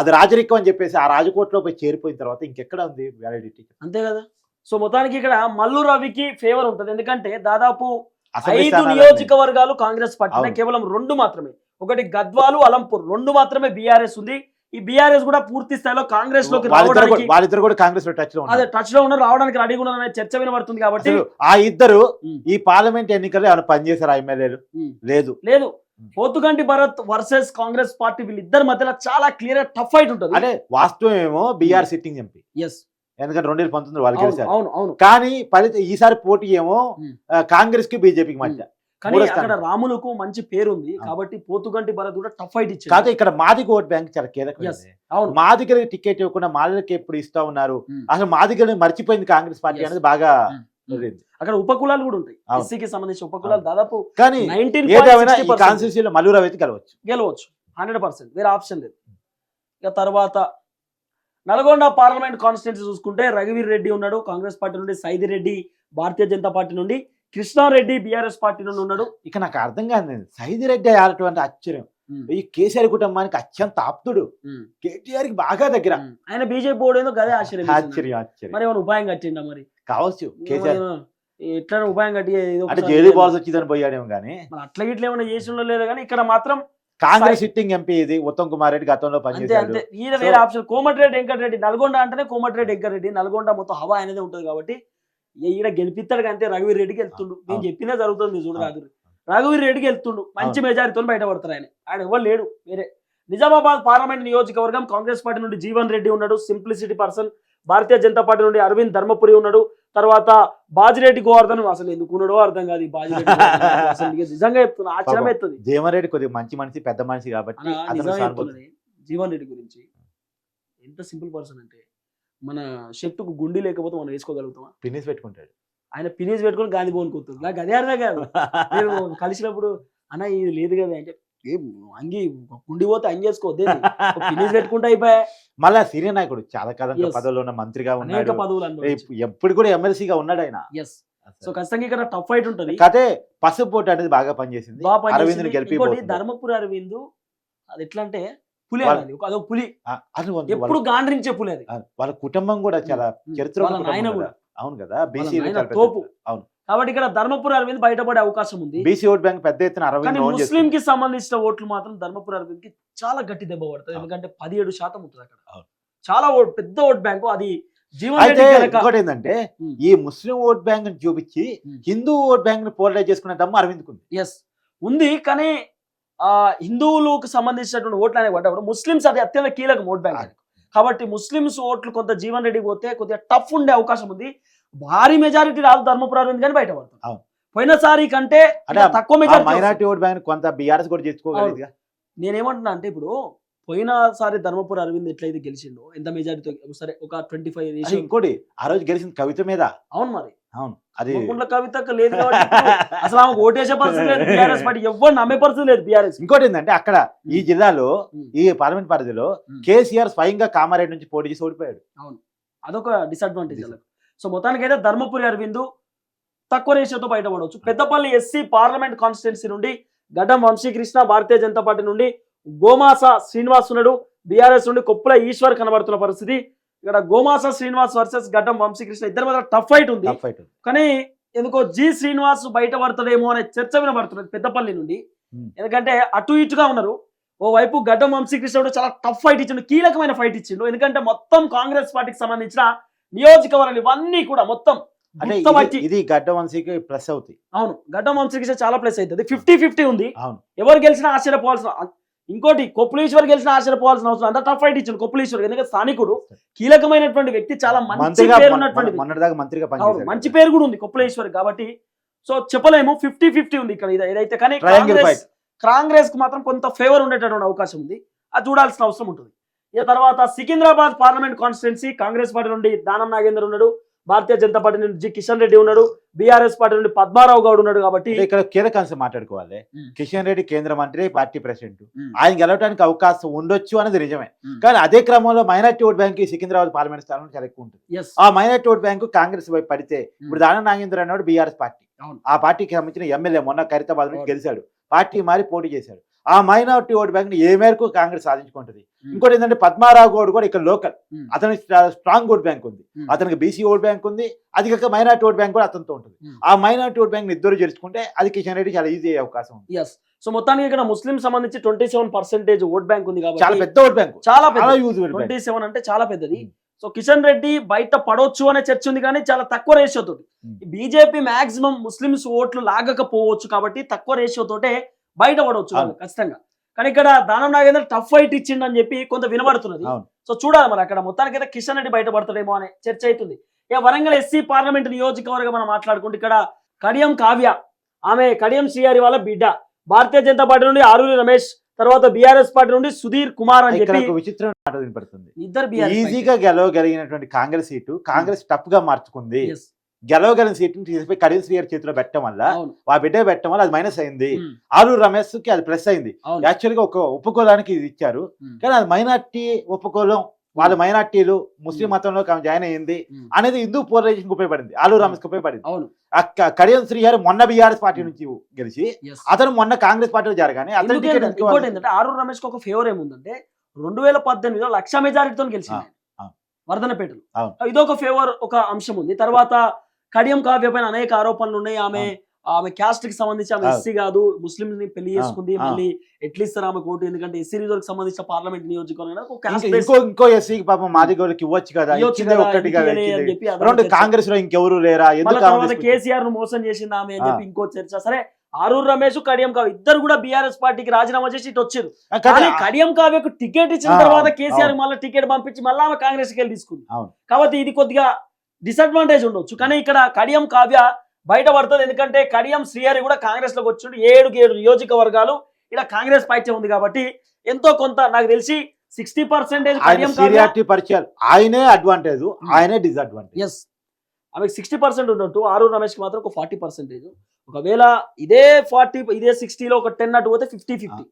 అది రాజరికం అని చెప్పేసి ఆ రాజకోటలో పోయి చేరిపోయిన తర్వాత ఇంకెక్కడ ఉంది వ్యాలిడిటీ? అంతే కదా. సో మొత్తానికి ఇక్కడ మల్లు రవికి ఫేవర్ ఉంటుంది. ఎందుకంటే దాదాపు అసెంబ్లీ 5 స్థానాలన్నీ. నియోజకవర్గాలు కాంగ్రెస్ పార్టీ అవును. కేవలం 2 మాత్రమే. ఒకటి గద్వాలు, అలంపూర్ 2 మాత్రమే బీఆర్ఎస్ ఉంది. ఈ బీఆర్ఎస్ కూడా పూర్తి స్థాయిలో కాంగ్రెస్ లోకి రావడానికి వాళ్ళిద్దరు కూడా కాంగ్రెస్ లో టచ్ లో అదే ఉన్నారు. టచ్ లో ఉన్నారు, రావడానికి రెడీగా ఉన్నారనే చర్చ వినబడుతుంది. కాబట్టి అసలు ఆ ఇద్దరు ఉమ్. ఈ పార్లమెంట్ ఎన్నికల్లో ఏమైనా పనిచేశారు ఎమ్మెల్యేలు? ఉమ్. లేదు. లేదు, పోతుగంటి భరత్ వర్సెస్ కాంగ్రెస్ పార్టీ వీళ్ళిద్దరి మధ్యలో చాలా క్లియర్ టఫ్ ఫైట్ ఉంటుంది. అదే వాస్తవం ఏమో బీఆర్ సిట్టింగ్ ఎంపీ, ఎస్, ఎందుకంటే 2019 వాళ్ళు గెలిచారు. అవును అవును. కానీ ఫలితం ఈసారి పోటీ ఏమో ఉమ్. కాంగ్రెస్ కి బీజేపీకి మధ్య. కానీ మూడో అక్కడ స్థానం. రాములకు మంచి పేరు ఉంది అవును. కాబట్టి పోతుగంటి భరత్ కూడా టఫ్ ఫైట్ ఇచ్చారు. కాదు, ఇక్కడ మాదిగ ఓట్ బ్యాంక్ చాలా Yes. కీలకమైనది. అవును. మాదిగలకి టికెట్ ఇవ్వకుండా మాదిగలకి ఎప్పుడు ఇస్తా ఉన్నారు. ఉమ్. అసలు మాదిగల్ని మర్చిపోయింది కాంగ్రెస్ పార్టీ Yes. అనేది బాగా ఉమ్. జరిగింది. అక్కడ ఉపకులాలు కూడా ఉంటాయి. అవును. ఎస్సీకి సంబంధించిన ఉపకులాలు దాదాపు కానీ ఏదేమైనా ఈ 19.60% కాన్స్టిట్యూన్సీలో మల్లూరు అయితే గెలవచ్చు. గెలవచ్చు 100%, వేరే ఆప్షన్ లేదు. ఇక తర్వాత నల్గొండ పార్లమెంట్ కాన్స్టిట్యున్సీ చూసుకుంటే రఘువీర్ రెడ్డి ఉన్నాడు కాంగ్రెస్ పార్టీ నుండి, సైది రెడ్డి భారతీయ జనతా పార్టీ నుండి, కృష్ణారెడ్డి బీఆర్ఎస్ పార్టీ నుండి ఉన్నాడు. ఇక నాకు అర్థం కాదు, సైదిరెడ్డి ఆడటువంటి ఆశ్చర్యం. ఉమ్. ఈ కేసీఆర్ కుటుంబానికి అత్యంత ఆప్తుడు, ఉమ్. కేటీఆర్ కి బాగా దగ్గర. ఉమ్. ఆయన బీజేపీ బోర్డు ఏదో గదే ఆశ్చర్యం వేసింది. ఆశ్చర్యం ఆశ్చర్యం మరి ఏమైనా ఉపాయం కట్టిండా మరి? కావచ్చు. కేసీఆర్ ఎట్లా ఉపాయం కట్టి ఏదో అంటే ఒకసారి జైలు బాల్స్ వచ్చిందని పోయాడేమో కానీ మరి అట్లా గిట్ల ఏమైనా చేసిండో లేదో కానీ ఇక్కడ మాత్రం కాంగ్రెస్ సిట్టింగ్ ఎంపీ ఇది ఉత్తమ్ కుమార్ రెడ్డి గతంలో అంతే పనిచేశాడు. అంతే. ఈయన వేరే ఆప్షన్. కోమటిరెడ్డి వెంకటరెడ్డి, నల్గొండ అంటేనే కోమటిరెడ్డి వెంకటరెడ్డి, నల్గొండ మొత్తం హవా అనేది ఉంటుంది కాబట్టి ఈయన గెలిపిస్తాడు అంతే. రఘువీర్ రెడ్డికి వెళ్తుండు, నేను చెప్పినా జరుగుతుంది చూడరాదు. రఘువీర్ రెడ్డికి వెళ్తుండు, మంచి మెజారిటీతో బయటపడతారు. ఆయన ఎవరు లేడు వేరే. నిజామాబాద్ పార్లమెంట్ నియోజకవర్గం కాంగ్రెస్ పార్టీ నుండి జీవన్ రెడ్డి ఉన్నాడు, సింప్లిసిటీ పర్సన్. భారతీయ జనతా పార్టీ నుండి అరవింద్ ధర్మపురి ఉన్నాడు. తర్వాత బాజిరెడ్డి గోవర్ధన్ అసలు ఎందుకు ఉన్నాడో అర్థం కాదు. ఈ బాజిరెడ్డి గోవర్ధన్ అసలు నిజంగా చెప్తున్నా, ఆశ్చర్యం ఎత్తుంది. జీవన్ రెడ్డి కొద్దిగా మంచి మనిషి, పెద్ద మనిషి కాబట్టి అతను నిజంగా సానుభూతి. చెప్తున్నాను జీవన్ రెడ్డి గురించి. ఎంత సింపుల్ పర్సన్ అంటే మన షర్టుకు గుండి లేకపోతే మనం వేసుకోగలుగుతామా? ఫినిష్ పెట్టుకుంటాడు. ఆయన ఫినిష్ పెట్టుకొని గాంధీ భవన్ కూతుంది. నాకు అదే అర్థం కాదు. నేను కలిసినప్పుడు అన్న ఇది లేదు కదా అంటే, ఏం అంగి గుండి పోతే అంగేసుకోవద్దు, ఫినిష్ పెట్టుకుంటే అయిపోయా. మళ్ళా సీనియర్ నాయకుడు, చాలా కాలం Yes. పదవిలో ఉన్న మంత్రిగా అనేక ఉన్నాడు. పదవులు అనుభవించారు. ఎప్పుడు కూడా ఎమ్మెల్సీగా ఉన్నాడు ఆయన. ఎస్. సో ఖచ్చితంగా ఇక్కడ టఫ్ ఫైట్ ఉంటుంది. కదే పసుపు పోటీ అనేది బాగా పనిచేసింది. బాగా పనిచేసింది. అరవింద్ గెలిపి ఇంకోటి ధర్మపురి అరవింద్, అది ఎట్లా అంటే పులి అది, అదో పులి, ఎప్పుడు గాండ్రించే పులి అది. వాళ్ళ కుటుంబం కూడా చాలా చరిత్ర వాళ్ళ నాయన కూడా. అవును కదా, వాళ్ళ బీసీ నాయన తోపు. అవును. కాబట్టి ఇక్కడ ధర్మపురి అరవింద్ బయటపడే అవకాశం ఉంది. బీసీ ఓట్ బ్యాంక్ పెద్ద ఎత్తున కానీ అరవింద్ ఓన్ ముస్లిం చేస్తుంది. కి సంబంధించిన ఓట్లు మాత్రం ధర్మపురి అరవింద్ కి చాలా గట్టి దెబ్బ పడుతుంది. ఎందుకంటే 17% ఉంటుంది అక్కడ. అవును. చాలా పెద్ద ఓట్ బ్యాంకు అది. జీవన్ అయితే రెడ్డి కనుక ఇంకోటి ఏంటంటే ఉమ్. ఈ ముస్లిం ఓట్ బ్యాంక్ ని చూపించి ఉమ్. హిందూ ఓట్ బ్యాంక్ ని పోలరైజ్ చేసుకునే దమ్ము అరవింద్ కుంది. ఎస్ ఉంది. కానీ హిందువులకు సంబంధించినటువంటి ఓట్లు అనేవి పడ్డప్పుడు ముస్లిమ్స్ అది అత్యంత కీలకం ఓట్ బ్యాంక్. కాబట్టి ముస్లిమ్స్ ఓట్లు కొంత జీవన్ రెడ్డి పోతే కొద్దిగా టఫ్ ఉండే అవకాశం ఉంది. భారీ మెజారిటీ రాదు ధర్మపురి అరవింద్ కానీ బయటపడుతుంది. అవును. పోయినసారి కంటే అంటే తక్కువ మెజారిటీ. మైనారిటీ ఓట్ బ్యాంక్ కొంత బీఆర్ఎస్ కూడా చేసుకోగలిగిందిగా. నేనేమంటున్నా అంటే ఇప్పుడు పోయినసారి ధర్మపురి అరవింద్ ఎట్లయితే గెలిచిండో ఎంత మెజారిటీతో, సరే ఒక 25 అసలు ఇంకోటి ఆ రోజు గెలిచిన కవిత మీద. అవును మరి అవును, అది కుంట్ల కవితకు లేదు కాబట్టి ఇప్పుడు అసలు ఆమెకు ఓటేసే పరిస్థితి లేదు బీఆర్ఎస్ పార్టీ, ఎవరు నమ్మే పరిస్థితి లేదు బీఆర్ఎస్. ఇంకోటి ఏంటంటే అక్కడ ఈ జిల్లాలో ఉమ్. ఈ పార్లమెంట్ పరిధిలో ఉమ్. కేసీఆర్ స్వయంగా కామారెడ్డి నుంచి పోటీ చేసి ఓడిపోయాడు. అదొక డిసడ్వాంటేజ్. సో మొత్తానికైతే ధర్మపురి అరవింద్ తక్కువ రేషియోతో బయటపడవచ్చు. పెద్దపల్లి ఎస్సీ పార్లమెంట్ కాన్స్టిట్యున్సీ నుండి గడ్డం వంశీకృష్ణ భారతీయ జనతా పార్టీ నుండి, గోమాస శ్రీనివాస్ ఉన్నాడు బీఆర్ఎస్ నుండి, కొప్పుల ఈశ్వర్ కనబడుతున్న పరిస్థితి. ఇక్కడ గోమాస శ్రీనివాస్ వర్సెస్ గడ్డం వంశీకృష్ణ ఇద్దరి మధ్య టఫ్ ఫైట్ ఉంది. Tough fight. కానీ ఎందుకో జి శ్రీనివాస్ బయటపడతాడేమో అనే చర్చ వినబడుతున్నది పెద్దపల్లి నుండి. ఎందుకంటే అటు ఇటుగా ఉన్నారు. ఓవైపు గడ్డం వంశీకృష్ణ కూడా చాలా టఫ్ ఫైట్ ఇచ్చిండు, కీలకమైన ఫైట్ ఇచ్చిండు. ఎందుకంటే మొత్తం కాంగ్రెస్ పార్టీకి సంబంధించిన నియోజకవర్గాలు ఇవన్నీ కూడా మొత్తం అంటే గుత్తబట్టి. ఇది గడ్డ వంశీకి ప్లస్ అవుతాయి. అవును, గడ్డం వంశీకృష్ణ చాలా ప్లస్ అవుతుంది. 50-50 ఉంది. అవును. ఎవరు గెలిచినా ఆశ్చర్యపోవాల్సిన, ఇంకోటి కొప్పులీశ్వర్ గెలిచినా ఆశ్చర్యపోవాల్సిన అవసరం అంత టఫ్ ఫైట్ ఇచ్చిండు కొప్పులీశ్వర్. ఎందుకంటే స్థానికుడు, కీలకమైనటువంటి వ్యక్తి, చాలా మంచి మంత్రిగా పేరు ఉన్నటువంటి వ్యక్తి. మొన్నటిదాకా మంత్రిగా అవును, పనిచేశారు. మంచి పేరు కూడా ఉంది కొప్పులేశ్వర్. కాబట్టి సో చెప్పలేము, 50-50 ఉంది ఇక్కడ ఏదైతే. కానీ ట్రయాంగిల్ ఫైట్. కాంగ్రెస్ కు మాత్రం కొంత ఫేవర్ ఉండేటటువంటి అవకాశం ఉంది, అది చూడాల్సిన అవసరం ఉంటుంది. ఇక తర్వాత Secunderabad parliament constituency Congress party నుండి దానం నాగేందర్ ఉన్నాడు, భారతీయ జనతా పార్టీ నుండి జి కిషన్ రెడ్డి ఉన్నాడు, బీఆర్ఎస్ పార్టీ నుండి పద్మారావు గౌడ్ ఉన్నాడు. కాబట్టి ఇక్కడ కీలక అంశం మాట్లాడుకోవాలి. ఉమ్. కిషన్ రెడ్డి కేంద్ర మంత్రి, పార్టీ ప్రెసిడెంట్, ఉమ్. ఆయన గెలవడానికి అవకాశం ఉండొచ్చు అనేది నిజమే. ఉమ్. కానీ అదే క్రమంలో minority vote bank Secunderabad parliament స్థానంలో చాలా ఎక్కువ ఉంటుంది. Yes. ఆ మైనార్టీ ఓట్ బ్యాంకు కాంగ్రెస్ వైపు పడితే ఇప్పుడు దానం నాగేంద్ర అన్నాడు బీఆర్ఎస్ పార్టీ. అవును. ఆ పార్టీకి సంబంధించిన ఎమ్మెల్యే మొన్న ఖైరతాబాద్ నుంచి అవును. గెలిచాడు, పార్టీ మారి పోటీ చేశాడు. ఆ మైనార్టీ ఓట్ బ్యాంక్ ని ఏ మేరకు కాంగ్రెస్ సాధించుకుంటుంది. ఇంకోటి ఏంటంటే పద్మారావు గౌడ్ కూడా ఇక్కడ లోకల్, Hmm. అతని స్ట్రాంగ్ ఓట్ బ్యాంక్ ఉంది, Hmm. అతనికి బీసీ ఓట్ బ్యాంక్ ఉంది, అది కాక మైనార్టీ ఓట్ బ్యాంక్ కూడా అతనితో ఉంటుంది. Hmm. ఆ మైనార్టీ ఓట్ బ్యాంక్ ఇద్దరు చేర్చుకుంటే అది కిషన్ రెడ్డి చాలా ఈజీ అయ్యే అవకాశం ఉంది. ఎస్. సో మొత్తానికి ఇక్కడ ముస్లిం సంబంధించి 27% ఓట్ బ్యాంక్ ఉంది చాలా కాబట్టి పెద్ద ఓట్ బ్యాంక్, చాలా చాలా పెద్ద యూజ్ బ్యాంక్. 27 అంటే చాలా పెద్దది. Hmm. సో కిషన్ రెడ్డి బయట పడవచ్చు అనే చర్చ ఉంది కానీ చాలా తక్కువ రేషియో తోటి. Hmm. బీజేపీ మాక్సిమం ముస్లిమ్స్ ఓట్లు లాగకపోవచ్చు కాబట్టి తక్కువ రేషియో తోటే బయట పడవచ్చు వాళ్ళు ఖచ్చితంగా. కానీ ఇక్కడ దానం నాగేంద్ర టఫ్ ఫైట్ ఇచ్చిండు అని చెప్పి కొంత వినబడుతున్నది. అవును. సో చూడాలి మరి అక్కడ మొత్తానికి అయితే కిషన్ రెడ్డి బయటపడతాడేమో అనే చర్చ అవుతుంది. ఇక వరంగల్ ఎస్సీ పార్లమెంట్ నియోజకవర్గం మనం మాట్లాడుకుంటే ఇక్కడ కడియం కావ్య, ఆమె కడియం శ్రీహరి వాళ్ళ బిడ్డ, భారతీయ జనతా పార్టీ నుండి ఆరూరి రమేష్, తర్వాత బీఆర్ఎస్ పార్టీ నుండి సుధీర్ కుమార్ అని ఇక్కడ చెప్పి ఒక విచిత్రమైన మాట వినపడుతుంది. ఇద్దరు బీఆర్ఎస్ ఈజీగా గెలవగలిగినటువంటి కాంగ్రెస్ సీటు కాంగ్రెస్ టఫ్ గా మార్చుకుంది. గెలవగలిగిన సీటుని తీసిపోయి కడియం శ్రీహరి చేతిలో పెట్టడం వల్ల, ఆ బిడ్డ పెట్టడం వల్ల అది మైనస్ అయింది. ఆరూరు రమేష్ కి అది ప్లస్ అయింది. యాక్చువల్ గా ఒక ఉపకులానికి ఇది ఇచ్చారు, కానీ అది మైనార్టీ ఉపకులం, వాళ్ళ మైనార్టీలు ముస్లిం మతంలో జాయిన్ అయ్యింది అనేది హిందూ పోలరైజేషన్ ఉపయోగపడింది, ఆలూరు రమేష్ ఉపయోగపడింది. కడియం శ్రీహరి మొన్న బీఆర్ఎస్ పార్టీ నుంచి గెలిచి అతను మొన్న కాంగ్రెస్ పార్టీలో జరగానే ఏంటంటే ఆరూరు రమేష్ కి ఒక ఫేవర్ ఏముందంటే 2018లో 1,00,000 మెజారిటీతో గెలిచింది వర్ధనపేటలో. ఇదొక ఫేవర్, ఒక అంశం ఉంది. తర్వాత కడియం కావ్య పైన అనేక ఆరోపణలు ఉన్నాయి. ఆమె క్యాస్ట్ కి సంబంధించి ఆమె ఎస్సీ కాదు, ముస్లిం ని పెళ్లి చేసుకుంది, మళ్ళీ ఎట్లా ఇస్తారు ఆమె కోర్టు, ఎందుకంటే ఎస్సీ రిజర్వ్ కి సంబంధించిన పార్లమెంట్ నియోజకవర్గం ఇంకో ఎస్సీ పాపం మాదిగోళ్ళకి ఇవ్వచ్చు కదా, కాంగ్రెస్ లో ఇంకెవరు లేరా, కేసీఆర్ ను మోసం చేసింది ఆమె అని చెప్పి ఇంకో చర్చ. సరే, ఆరూరు రమేష్ కడియం కావ్య ఇద్దరు కూడా బీఆర్ఎస్ పార్టీకి రాజీనామా చేసి ఇటు వచ్చారు. కానీ కడియం కావ్యకు టికెట్ ఇచ్చిన తర్వాత కేసీఆర్ మళ్ళీ టికెట్ పంపించి మళ్ళీ ఆమె కాంగ్రెస్ కి వెళ్ళి తీసుకుంది. కాబట్టి ఇది కొద్దిగా డిసడ్వాంటేజ్ ఉండొచ్చు. కానీ ఇక్కడ కడియం కావ్య బయటపడుతుంది, ఎందుకంటే కడియం శ్రీహరి కూడా కాంగ్రెస్ లోకి వచ్చిండు. 7 నియోజకవర్గాలు ఇలా కాంగ్రెస్ పైచే ఉంది కాబట్టి ఎంతో కొంత నాకు తెలిసి 60% పరిచయాలు ఆయనే అడ్వాంటేజ్, ఆయనే డిసడ్వాంటేజ్. ఎస్, ఆమెకు 60% ఉన్నట్టు ఆరూరు రమేష్ కి మాత్రం ఒక 40%. ఒకవేళ ఇదే 40 ఇదే 60లో ఒక 10 అటు పోతే 50-50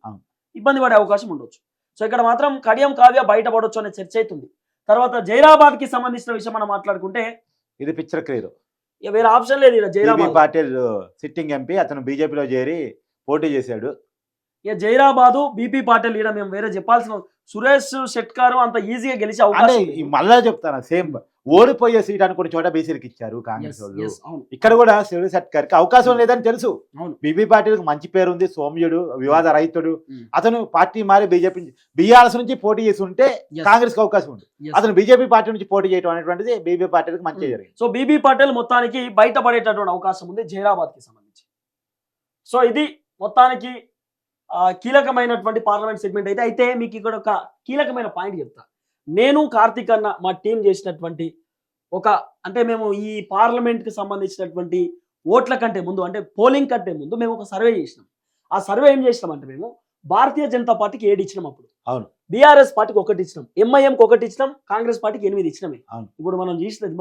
ఇబ్బంది పడే అవకాశం ఉండొచ్చు. సో ఇక్కడ మాత్రం కడియం కావ్య బయటపడొచ్చు అనే చర్చ అవుతుంది. తర్వాత జైరాబాద్ కి సంబంధించిన విషయం మనం మాట్లాడుకుంటే ఇది పిక్చర్ క్లియర్, వేరే ఆప్షన్ లేదు. జైరాబాద్ పాటిల్ సిట్టింగ్ ఎంపీ, అతను బీజేపీలో చేరి పోటీ చేశాడు. ఇక జైరాబాదు బీపీ పాటిల్ ఈడ మేము వేరే చెప్పాల్సిన, సురేష్ షెట్కారు అంత ఈజీగా గెలిచే అవకాశం మళ్ళా చెప్తాను, సేమ్ ఓడిపోయే సీట్ అనుకున్న చోట బీసీలకు ఇచ్చారు కాంగ్రెస్ వాళ్ళు. ఇక్కడ కూడా సురేష్ షెట్కర్ కి అవకాశం లేదని తెలుసు. బీబీ పాటిల్కి మంచి పేరు ఉంది, సౌమ్యుడు, వివాద రహితుడు. అతను పార్టీ మారి బీజేపీ బీఆర్ఎస్ నుంచి పోటీ చేసి ఉంటే కాంగ్రెస్ కి అవకాశం ఉంది. అతను బీజేపీ పార్టీ నుంచి పోటీ చేయడం అనేటువంటిది బీబీ పాటిల్కి మంచి జరిగింది. సో బీబీ పాటిల్ మొత్తానికి బయటపడేటటువంటి అవకాశం ఉంది జైరాబాద్ కి సంబంధించి. సో ఇది మొత్తానికి కీలకమైనటువంటి పార్లమెంట్ సెగ్మెంట్ అయితే మీకు ఇక్కడ ఒక కీలకమైన పాయింట్ చెప్తా. నేను కార్తీక్ అన్న మా టీం చేసినటువంటి అంటే మేము ఈ పార్లమెంట్ కి సంబంధించినటువంటి ఓట్ల కంటే ముందు, అంటే పోలింగ్ కంటే ముందు మేము ఒక సర్వే చేసినాం. ఆ సర్వే ఏం చేసినాం అంటే మేము భారతీయ జనతా పార్టీకి 7 ఇచ్చినాం, అప్పుడు బీఆర్ఎస్ పార్టీకి 1 ఇచ్చినాం, ఎంఐఎంకి 1 ఇచ్చినాం, కాంగ్రెస్ పార్టీకి 8 ఇచ్చినామే. ఇప్పుడు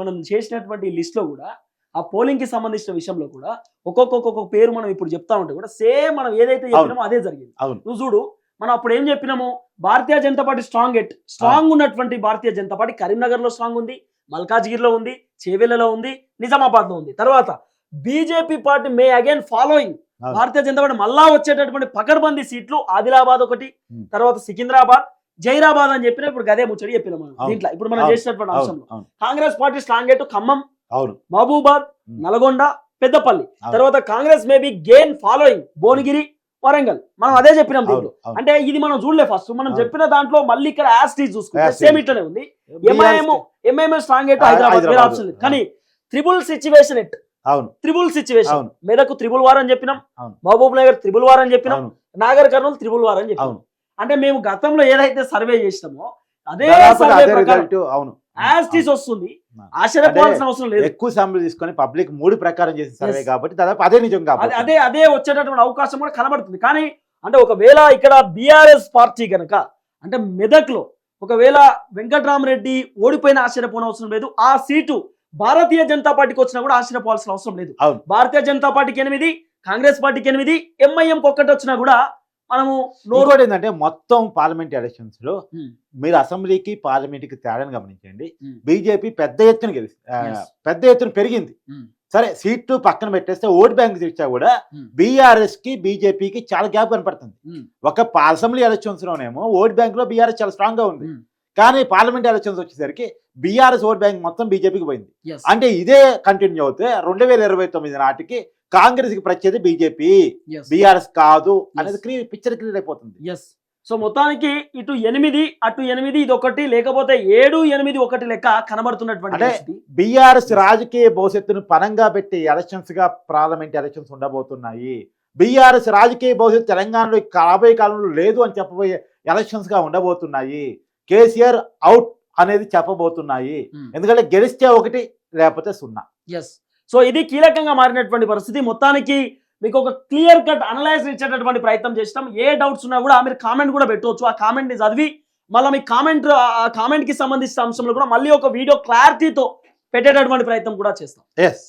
మనం చేసినటువంటి లిస్ట్ లో కూడా ఆ పోలింగ్ కి సంబంధించిన విషయంలో కూడా ఒక్కొక్క పేరు మనం ఇప్పుడు చెప్తా ఉంటే కూడా సేమ్ మనం ఏదైతే చెప్పినామో అదే జరిగింది. నువ్వు చూడు, మనం అప్పుడు ఏం చెప్పినాము, భారతీయ జనతా పార్టీ స్ట్రాంగ్ ఉన్నటువంటి భారతీయ జనతా పార్టీ కరీంనగర్ లో స్ట్రాంగ్ ఉంది, మల్కాజ్గిరిలో ఉంది, చేవెళ్లలో ఉంది, నిజామాబాద్ లో ఉంది. తర్వాత బీజేపీ పార్టీ మే అగైన్ ఫాలోయింగ్ భారతీయ జనతా పార్టీ మళ్ళా వచ్చేటటువంటి పకడ్బందీ సీట్లు ఆదిలాబాద్ 1, తర్వాత సికింద్రాబాద్, జైరాబాద్ అని చెప్పిన ఇప్పుడు గదే ముచ్చడి చెప్పినాం దీంట్లో. ఇప్పుడు మనం చేసినటువంటి అంశంలో కాంగ్రెస్ పార్టీ స్ట్రాంగ్ ఎటు ఖమ్మం, మహబూబాద్, నల్గొండ, పెద్దపల్లి. తర్వాత Congress maybe gain following Bhuvanagiri, Warangal. మనం అదే చెప్పినాం దీంట్లో. అంటే ఇది మనం చూడలే ఫస్ట్, మనం చెప్పిన దాంట్లో మళ్ళీ ఇక్కడ యాస్టీజ్ చూసుకుంటే సేమ్ ఇట్లనే ఉంది. ఎంఐఎం స్ట్రాంగ్ ఎట్ హైదరాబాద్, వేరే ఆప్షన్ లేదు. కానీ త్రిబుల్ సిచ్యువేషన్ మెదకు 3 అని చెప్పినాం, మహబూబ్ నగర్ 3 అని చెప్పినాం, నాగర్ కర్నూలు 3 అని చెప్పినాం. అంటే మేము గతంలో ఏదైతే సర్వే చేసినామో అదే యాస్టీజ్ వస్తుంది, ఆశ్చర్యపోవాల్సిన అవసరం లేదు. ఎక్కువ శాంపుల్ తీసుకొని పబ్లిక్ 3 ప్రకారం చేసిన సర్వే కాబట్టి దాదాపు అదే నిజం కాబట్టి అదే వచ్చేటటువంటి అవకాశం కూడా కనబడుతుంది. కానీ అంటే ఒకవేళ ఇక్కడ బీఆర్ఎస్ పార్టీ కనుక అంటే మెదక్ లో ఒకవేళ వెంకట్రామరెడ్డి ఓడిపోయిన ఆశ్చర్యపోవడం అవసరం లేదు. ఆ సీటు భారతీయ జనతా పార్టీకి వచ్చినా కూడా ఆశ్చర్యపోవాల్సిన అవసరం లేదు. భారతీయ జనతా పార్టీకి 8, కాంగ్రెస్ పార్టీకి 8, ఎంఐఎంకి 1 వచ్చినా కూడా మనము నోరు ఇంకోటి ఏంటంటే మొత్తం పార్లమెంట్ ఎలక్షన్స్ లో Hmm. మీరు అసెంబ్లీకి పార్లమెంట్కి తేడాను గమనించండి. Hmm. బీజేపీ పెద్ద ఎత్తున Yes. పెద్ద ఎత్తున పెరిగింది. Hmm. సరే సీట్లు పక్కన పెట్టేస్తే ఓట్ బ్యాంక్ చూసా కూడా Hmm. బీఆర్ఎస్ కి బీజేపీకి చాలా గ్యాప్ కనపడుతుంది. Hmm. ఒక అసెంబ్లీ ఎలక్షన్స్ లోనేమో ఓట్ బ్యాంక్ లో బీఆర్ఎస్ చాలా స్ట్రాంగ్ గా ఉంది. Hmm. కానీ పార్లమెంట్ ఎలక్షన్స్ వచ్చేసరికి బీఆర్ఎస్ ఓట్ బ్యాంక్ మొత్తం బీజేపీకి పోయింది. Yes. అంటే ఇదే కంటిన్యూ అవుతే 2029 నాటికి కాంగ్రెస్ కి ప్రత్యేది బీజేపీ, Yes. బీఆర్ఎస్ కాదు అనేది పిక్చర్ క్లియర్ అయిపోతుంది. ఎస్ సో మొత్తానికి ఇటు 8 అటు 8 ఇది ఒకటి, లేకపోతే 7, 8 ఒకటి లెక్క కనబడుతున్నటువంటి అంటే పరిస్థితి. బీఆర్ఎస్ రాజకీయ భవిష్యత్తును పరంగా పెట్టి ఎలక్షన్స్ గా పార్లమెంట్ ఎలక్షన్స్ ఉండబోతున్నాయి. బీఆర్ఎస్ రాజకీయ భవిష్యత్తు తెలంగాణలో రాబోయే కాలంలో లేదు అని చెప్పబోయే ఎలక్షన్స్ గా ఉండబోతున్నాయి. కేసీఆర్ అవుట్ అనేది చెప్పబోతున్నాయి. ఎందుకంటే గెలిస్తే 1 లేకపోతే 0. ఎస్ సో ఇది కీలకంగా మారినటువంటి పరిస్థితి. మొత్తానికి మీకు ఒక క్లియర్ కట్ అనలైజ్ ఇచ్చేటటువంటి ప్రయత్నం చేస్తాం. ఏ డౌట్స్ ఉన్నా కూడా మీరు కామెంట్ కూడా పెట్టవచ్చు. ఆ కామెంట్ ని చదివి మళ్ళీ మీ కామెంట్ కి సంబంధించిన అంశంలో కూడా మళ్ళీ ఒక వీడియో క్లారిటీతో పెట్టేటటువంటి ప్రయత్నం కూడా చేస్తాం. ఎస్